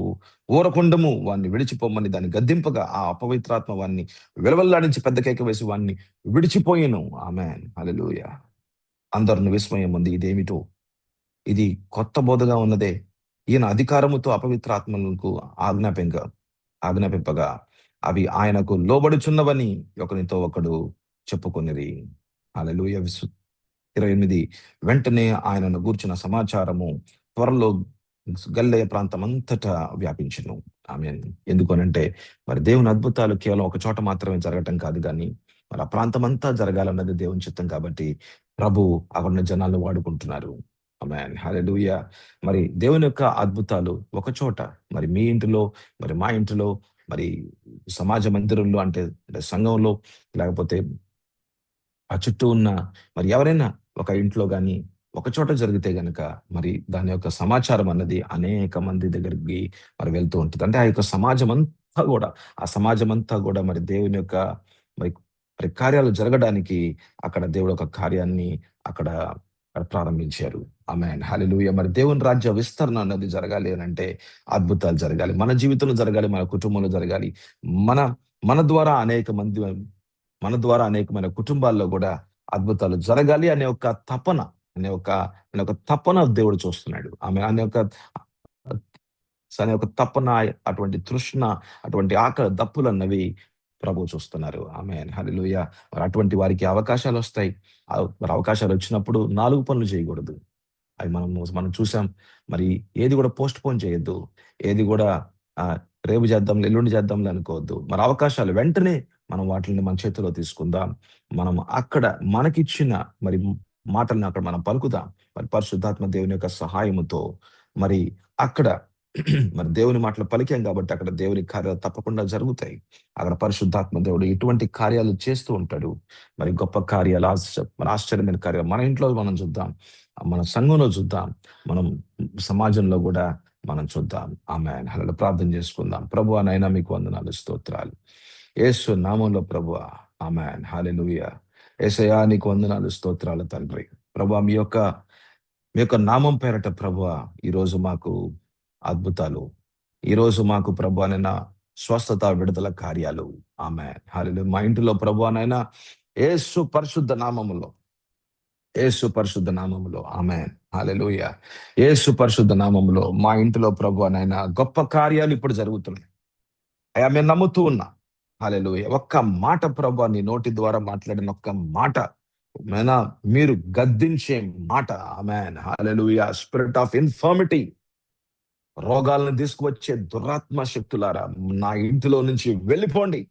ఊరకుండము వాడిని విడిచిపోమని దాన్ని గద్దింపగా ఆ అపవిత్రాత్మ వాడిని విలవల్లాడించి పెద్ద కేక వేసి వాడిని విడిచిపోయెను. ఆమేన్. హల్లెలూయా! అందరిని విస్మయం ఉంది. ఇదేమిటో? ఇది కొత్త బోధగా ఉన్నదే. ఈయన అధికారముతో అపవిత్రాత్మలకు ఆజ్ఞాపింపగా అవి ఆయనకు లోబడుచున్నవని ఒకనితో ఒకడు చెప్పుకొనిరి. హల్లెలూయా! 28 వెంటనే ఆయనను గూర్చిన సమాచారము త్వరలో గలిలయ ప్రాంతమంతటా వ్యాపించెను. ఆమేన్. ఎందుకనంటే మరి దేవుని అద్భుతాలు కేవలం ఒక చోట మాత్రమే జరగటం కాదు గానీ, మరి ఆ ప్రాంతమంతా జరగాలన్నది దేవుని చిత్తం కాబట్టి, ప్రభు అక్కడున్న జనాలను వాడుకుంటున్నారు. ఆమేన్. హల్లెలూయా! మరి దేవుని యొక్క అద్భుతాలు ఒక చోట, మరి మీ ఇంటిలో, మరి మా ఇంటిలో, మరి సమాజ మందిరంలో అంటే సంఘంలో, లేకపోతే ఆ చుట్టూ ఉన్న మరి ఎవరైనా ఒక ఇంట్లో గాని, ఒక చోట జరిగితే గనక మరి దాని యొక్క సమాచారం అన్నది అనేక మంది దగ్గరికి మరి వెళ్తూ ఉంటది. అంటే ఆ యొక్క సమాజమంతా గూడా, ఆ సమాజమంతా గూడా మరి దేవుని యొక్క మరి మరి కార్యాలు జరగడానికి అక్కడ దేవుడు ఒక కార్యాన్ని అక్కడ ప్రారంభించారు. ఆమేన్. హల్లెలూయా! మరి దేవుని రాజ్య విస్తరణ అన్నది జరగాలి అనంటే అద్భుతాలు జరగాలి. మన జీవితంలో జరగాలి, మన కుటుంబంలో జరగాలి. మన మన ద్వారా అనేక మంది మన ద్వారా అనేకమైన కుటుంబాల్లో గూడా అద్భుతాలు జరగాలి అనే ఒక తపన దేవుడు చూస్తున్నాడు. ఆమె అనే ఒక తపన, అటువంటి తృష్ణ, అటువంటి ఆకలి దప్పులన్నవి ప్రభువు చూస్తున్నారు. ఆమేన్. హల్లెలూయా! మరి అటువంటి వారికి అవకాశాలొస్తాయి. మరి అవకాశాలొచ్చినప్పుడు 4 పనులు చేయకూడదు. అవి మనం చూసాం. మరి ఏది గూడా పోస్ట్‌పోన్ చేయొద్దు. ఏది గూడా రేపు చేద్దాంలే, ఎల్లుండి చేద్దాంలే అనుకోవద్దు. మరి అవకాశాలు వెంటనే మనం వాటిల్ని మన చేతిలో తీసుకుందాం. మనం అక్కడ మనకిచ్చిన మరి మాటల్ని అక్కడ మనం పలుకుదాం. మరి పరిశుద్ధాత్మ దేవుని యొక్క సహాయముతో మరి అక్కడ మరి దేవుని మాటలు పలికాం కాబట్టి అక్కడ దేవుని కార్యాలు తప్పకుండా జరుగుతాయి. అక్కడ పరిశుద్ధాత్మ దేవుడు ఇటువంటి కార్యాలు చేస్తూ ఉంటాడు. మరి గొప్ప కార్యాలు, మరి ఆశ్చర్యమైన కార్యాలు మన ఇంట్లో మనం చూద్దాం. మన సంఘంలో చూద్దాం. మనం సమాజంలో గూడా మనం చూద్దాం. ఆమేన్. హల్లెలూయా! ప్రార్థన చేసుకుందాం. ప్రభువా నాయనా మీకు వందనాలు, స్తోత్రాలు. యేసు నామంలో ప్రభువా. ఆమేన్. హల్లెలూయా! యేసయ్యా నీకు వందనాలు, స్తోత్రాలు తండ్రి. ప్రభువా మీ యొక్క నామం పేరట ప్రభువా ఈరోజు మాకు అద్భుతాలు, ఈరోజు మాకు ప్రభువా నాయనా స్వస్థత, విడుదల కార్యాలు. ఆమేన్. హల్లెలూయా! మా ఇంటిలో ప్రభువా నాయనా యేసు పరిశుద్ధ నామములో, యేసు పరిశుద్ధ నామములో ఆమేన్. హల్లెలూయా! యేసు పరిశుద్ధ నామములో మా ఇంటిలో ప్రభువా నాయనా గొప్ప కార్యాలు ఇప్పుడు జరుగుతున్నాయి. అయ్యా మేము నమ్ముతూ ఉన్నా. హల్లెలూయా! ఒక్క మాట ప్రభువా నీ నోటి ద్వారా మాట్లాడిన ఒక్క మాట నాయనా మీరు గద్దించే మాట. ఆమేన్. హల్లెలూయా! స్పిరిట్ ఆఫ్ ఇన్ఫర్మిటీ, రోగాలను తీసుకువచ్చే దురాత్మ శక్తులారా నా ఇంటిలో నుంచి వెళ్ళిపోండి.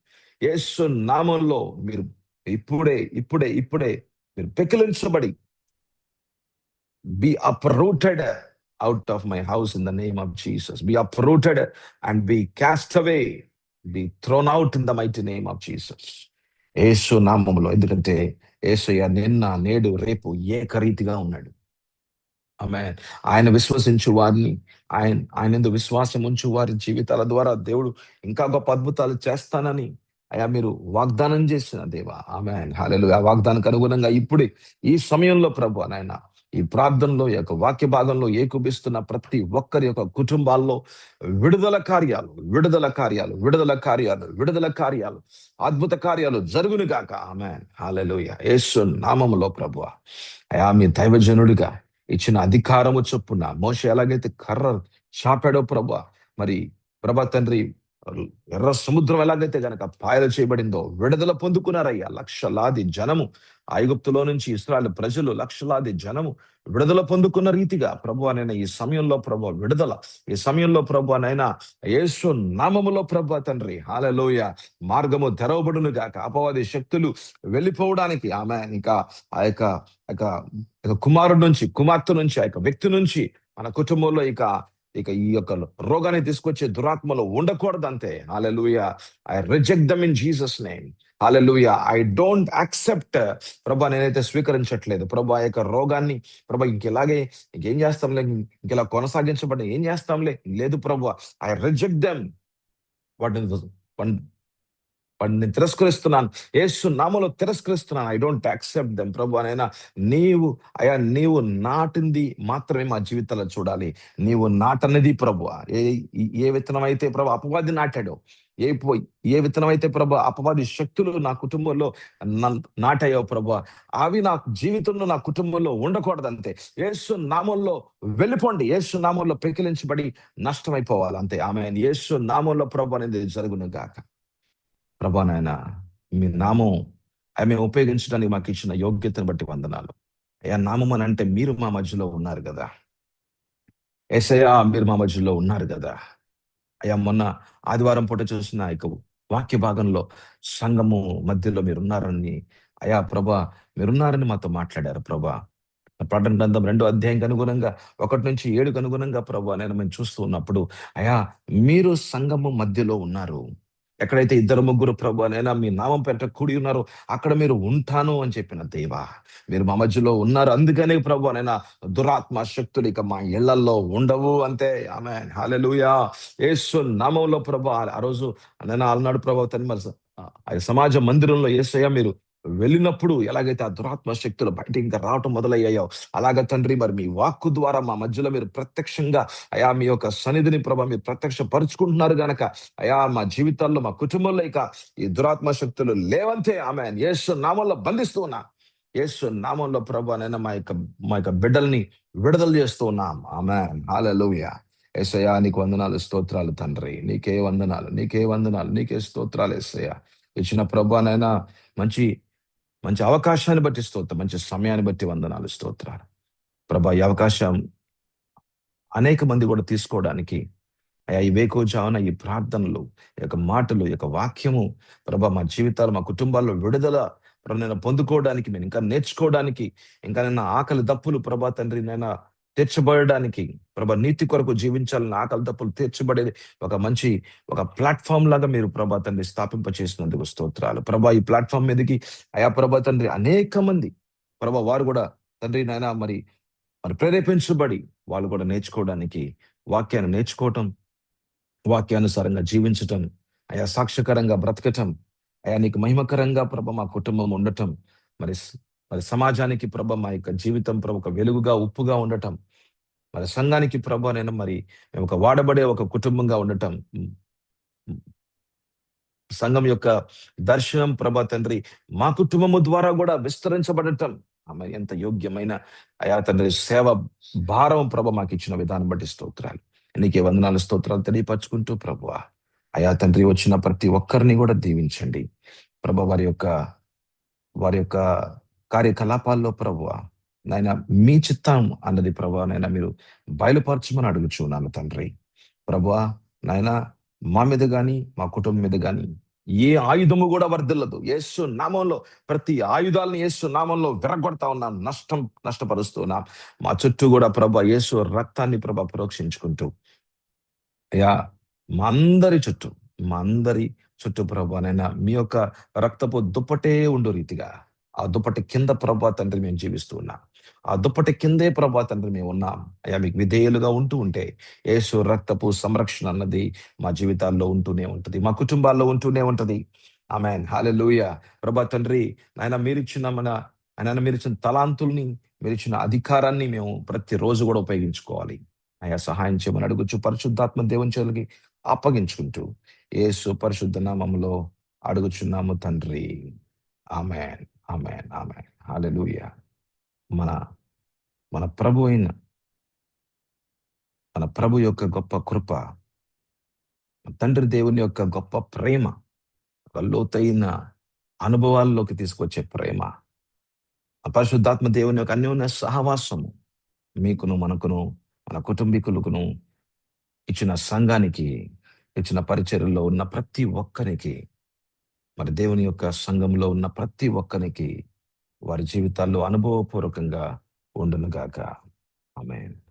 యేసు నామంలో మీరు ఇప్పుడే మీరు పెకిలించబడి be uprooted out of my house in the name of Jesus. Be uprooted and be cast away, be thrown out in the mighty name of Jesus. యేసు నామములో. ఎందుకంటే యేసయ్య నిన్న, నేడు, రేపు ఏకరీతిగా ఉన్నాడు. ఆమేన్. ఆయన విశ్వసించు వారిని, ఆయనందు విశ్వాసం ఉంచు వారి జీవితాల ద్వారా దేవుడు ఇంకా గొప్ప అద్భుతాలు చేస్తానని అయా మీరు వాగ్దానం చేసిన దేవా. ఆమేన్. హల్లెలూయా. ఆ వాగ్దానానికి అనుగుణంగా ఇప్పుడే ఈ సమయంలో ప్రభువా నాయన ఈ ప్రార్థనలో ఈ యొక్క వాక్య భాగంలో ఏకీభవిస్తున్న ప్రతి ఒక్కరి యొక్క కుటుంబాల్లో విడుదల కార్యాలు, విడుదల కార్యాలు, విడుదల కార్యాలు, విడుదల కార్యాలు, అద్భుత కార్యాలు జరుగును గాక. ఆమేన్. హల్లెలూయా. యేసు నామములో ప్రభువా అయా మీ దైవజనుడిగా ఇచ్చిన అధికారము చొప్పున మోషే ఎలాగైతే కర్ర చాపాడో ప్రభా, మరి ప్రభా తండ్రి ఎర్ర సముద్రం ఎలాగైతే గనక పాయలు చేయబడిందో విడుదల పొందుకున్నారయ్యా లక్షలాది జనము. ఐగుప్తులో నుంచి ఇశ్రాయేలు ప్రజలు లక్షలాది జనము విడుదల పొందుకున్న రీతిగా ప్రభువా ఈ సమయంలో ప్రభు విడుదల, ఈ సమయంలో ప్రభువా యేసు నామములో ప్రభు తండ్రి హల్లెలూయా మార్గము తెరవబడును గాక. అపవాది శక్తులు వెళ్ళిపోవడానికి ఆమె ఇంకా ఆ యొక్క యొక్క ఇక కుమారుడు నుంచి, కుమార్తె నుంచి, ఆ యొక్క వ్యక్తి నుంచి మన కుటుంబంలో ఇక ఇక ఈ యొక్క రోగాన్ని తీసుకొచ్చే దురాత్మలు ఉండకూడదు అంతే. హల్లెలూయా. I reject them in Jesus name. హల్లెలూయా. I don't accept. ప్రభా నేనైతే స్వీకరించట్లేదు ప్రభా ఆ యొక్క రోగాన్ని. ప్రభా ఇంకెలాగే ఇంకేం చేస్తాంలే, ఇంకెలా కొనసాగించబడి ఏం చేస్తాంలే, లేదు ప్రభా. I reject them. వాటిని వాటిని నేను తిరస్కరిస్తున్నాను. యేసు నామములో తిరస్కరిస్తున్నాను. I don't accept them. ప్రభు నైనా నీవు అయా నీవు నాటింది మాత్రమే మా జీవితాల్లో చూడాలి. నీవు నాటనిది ప్రభువా. ఏ విత్తనం అయితే ప్రభు అపవాది నాటాడో, ఏ ఏ విత్తనం అయితే ప్రభు అపవాది శక్తులు నా కుటుంబంలో నాటాయో ప్రభు, అవి నా జీవితంలో నా కుటుంబంలో ఉండకూడదు అంతే. యేసు నామంలో వెళ్ళిపోండి. యేసు నామంలో పెకిలించబడి నష్టమైపోవాలి అంతే. ఆమేన్. యేసు నామంలో ప్రభు అనేది జరుగును గాక. ప్రభా నాయన మీ నామం ఆమె ఉపయోగించడానికి మాకు ఇచ్చిన యోగ్యతను బట్టి వందనాలు. అయ్యా నామం అని అంటే మీరు మా మధ్యలో ఉన్నారు కదా. యేసయ్యా మీరు మా మధ్యలో ఉన్నారు కదా. అయ్యా మొన్న ఆదివారం పూట చూసిన ఇక వాక్య భాగంలో సంఘము మధ్యలో మీరున్నారని అయ్యా ప్రభా మీరున్నారని మాతో మాట్లాడారు ప్రభా. ప్రకటన గ్రంథం 2వ అధ్యాయానికి అనుగుణంగా 1-7కు అనుగుణంగా ప్రభా నేను మేము చూస్తూ ఉన్నప్పుడు అయ్యా మీరు సంఘము మధ్యలో ఉన్నారు. ఎక్కడైతే 2-3 ప్రభు నైనా మీ నామం పెట్ట కూడి ఉన్నారో అక్కడ మీరు ఉంటాను అని చెప్పిన దేవా. మీరు మా మధ్యలో ఉన్నారు. అందుకనే ప్రభు నైనా దురాత్మ శక్తులు ఇక మా ఇళ్లల్లో ఉండవు అంతే. ఆమేన్. హల్లెలూయా. యేసు నామంలో ప్రభు ఆ రోజు నేను అలనాడు ప్రభు తను మరి ఆ సమాజ మందిరంలో యేసయ్య మీరు వెళ్ళినప్పుడు ఎలాగైతే ఆ దురాత్మ శక్తులు బయట ఇంకా రావటం మొదలయ్యాయో అలాగ తండ్రి మరి మీ వాక్కు ద్వారా మా మధ్యలో మీరు ప్రత్యక్షంగా అయా మీ యొక్క సన్నిధిని ప్రభా మీరు ప్రత్యక్ష పరుచుకుంటున్నారు గనక అయా మా జీవితాల్లో మా కుటుంబంలో ఇక ఈ దురాత్మ శక్తులు లేవంతే. ఆమేన్. యేసు నామంలో బంధిస్తూ ఉన్నా. యేసు నామంలో ప్రభా నైనా మా యొక్క బిడ్డల్ని విడుదల చేస్తూ ఉన్నాం. ఆమేన్. హల్లెలూయా. యేసయ్యా నీకు వందనాలు, స్తోత్రాలు తండ్రి. నీకే వందనాలు, నీకే వందనాలు, నీకే స్తోత్రాలు యేసయ్యా. ఇచ్చిన ప్రభా నైనా మంచి మంచి అవకాశాన్ని బట్టి స్తోత్రం, మంచి సమయాన్ని బట్టి వందనాలు, స్తోత్రాలు ప్రభా. ఈ అవకాశం అనేక మంది కూడా తీసుకోవడానికి అయా ఈ వేకువజామున ఈ ప్రార్థనలు, ఈ యొక్క మాటలు, ఈ యొక్క వాక్యము ప్రభా మా జీవితాలు మా కుటుంబాల్లో విడుదల ప్రభు నేను పొందుకోవడానికి, నేను ఇంకా నేర్చుకోవడానికి, ఇంకా నేను ఆకలి దప్పులు ప్రభా తండ్రి నైనా తీర్చబడడానికి ప్రభా నీతి కొరకు జీవించాలని ఆకలి దప్పులు తీర్చబడేది ఒక ప్లాట్ఫామ్ లాగా మీరు ప్రభా తండ్రి స్థాపింప చేసినందుకు స్తోత్రాలు ప్రభా. ఈ ప్లాట్ఫామ్ మీదకి అయా ప్రభా తండ్రి అనేక మంది ప్రభా వారు కూడా తండ్రి నాయన మరి ప్రేరేపించబడి వాళ్ళు కూడా నేర్చుకోవడానికి, వాక్యాన్ని నేర్చుకోవటం, వాక్యానుసారంగా జీవించటం, అయా సాక్ష్యకరంగా బ్రతకటం, అయా నీకు మహిమకరంగా ప్రభ మా కుటుంబం ఉండటం, మరి మరి సమాజానికి ప్రభ మా యొక్క జీవితం ప్రభ ఒక వెలుగుగా ఉప్పుగా ఉండటం, మరి సంఘానికి ప్రభ నేను మరి మేము ఒక వాడబడే ఒక కుటుంబంగా ఉండటం, సంఘం యొక్క దర్శనం ప్రభా తండ్రి మా కుటుంబము ద్వారా కూడా విస్తరించబడటం ఆమె ఎంత యోగ్యమైన అయా తండ్రి సేవ భారం ప్రభ మాకు ఇచ్చిన విధానం బట్టి స్తోత్రాలు. నీకే వందనాలు, స్తోత్రాలు తెలియపరచుకుంటూ ప్రభువా అయా తండ్రి వచ్చిన ప్రతి ఒక్కరిని కూడా దీవించండి ప్రభ. వారి యొక్క కార్యకలాపాల్లో ప్రభువా నాయన మీ చిత్తం అన్నది ప్రభా నాయన మీరు బయలుపరచమని అడుగుచున్నాను తండ్రి. ప్రభువా నాయన మా మీద గాని మా కుటుంబం మీద గాని ఏ ఆయుధము కూడా వర్ధిల్లదు. యేసు నామంలో ప్రతి ఆయుధాలను యేసు నామంలో విరగొడతా ఉన్నాం, నష్టపరుస్తున్నాం. మా చుట్టూ కూడా ప్రభ యేసు రక్తాన్ని ప్రభ ప్రోక్షించుకుంటూ అయ్యా మా అందరి చుట్టూ ప్రభానైనా మీ యొక్క రక్తపు దుప్పటే ఉండు రీతిగా ఆ దుప్పటి కింద ప్రభా తండ్రి మేము జీవిస్తూ ఉన్నాం. ఆ దుప్పటి కిందే ప్రభా తండ్రి మేమున్నాం. అయ్యా మీకు విధేయులుగా ఉంటే యేసు రక్తపు సంరక్షణ అన్నది మా జీవితాల్లో ఉంటూనే ఉంటది. మా కుటుంబాల్లో ఉంటూనే ఉంటది. ఆమేన్. హల్లెలూయా! ప్రభా తండ్రి, నాయన మీరిచ్చిన తలాంతుల్ని, మీరిచ్చిన అధికారాన్ని మేము ప్రతిరోజు గూడా ఉపయోగించుకోవాలి. అయ్యా సహాయం చేయమని అడుగుచు పరిశుద్ధాత్మ దేవుని చేతులకి అప్పగించుకుంటూ యేసు పరిశుద్ధ నామములో అడుగుచున్నాము తండ్రి. ఆమేన్. ఆమేన్. ఆమేన్. హల్లెలూయా! మన మన ప్రభు అయిన మన ప్రభు యొక్క గొప్ప కృప, తండ్రి దేవుని యొక్క గొప్ప ప్రేమ, ఒక లోతైన అనుభవాల్లోకి తీసుకొచ్చే ప్రేమ, ఆ పరిశుద్ధాత్మ దేవుని యొక్క అన్యోన్య సహవాసము మీకును, మనకును, మన కుటుంబీకులకును, ఇచ్చిన సంఘానికి, ఇచ్చిన పరిచర్యలో ఉన్న ప్రతి ఒక్కరికి, మరి దేవుని యొక్క సంఘంలో ఉన్న ప్రతి ఒక్కరికి వారి జీవితాల్లో అనుభవపూర్వకంగా ఉండును గాక. ఆమేన్.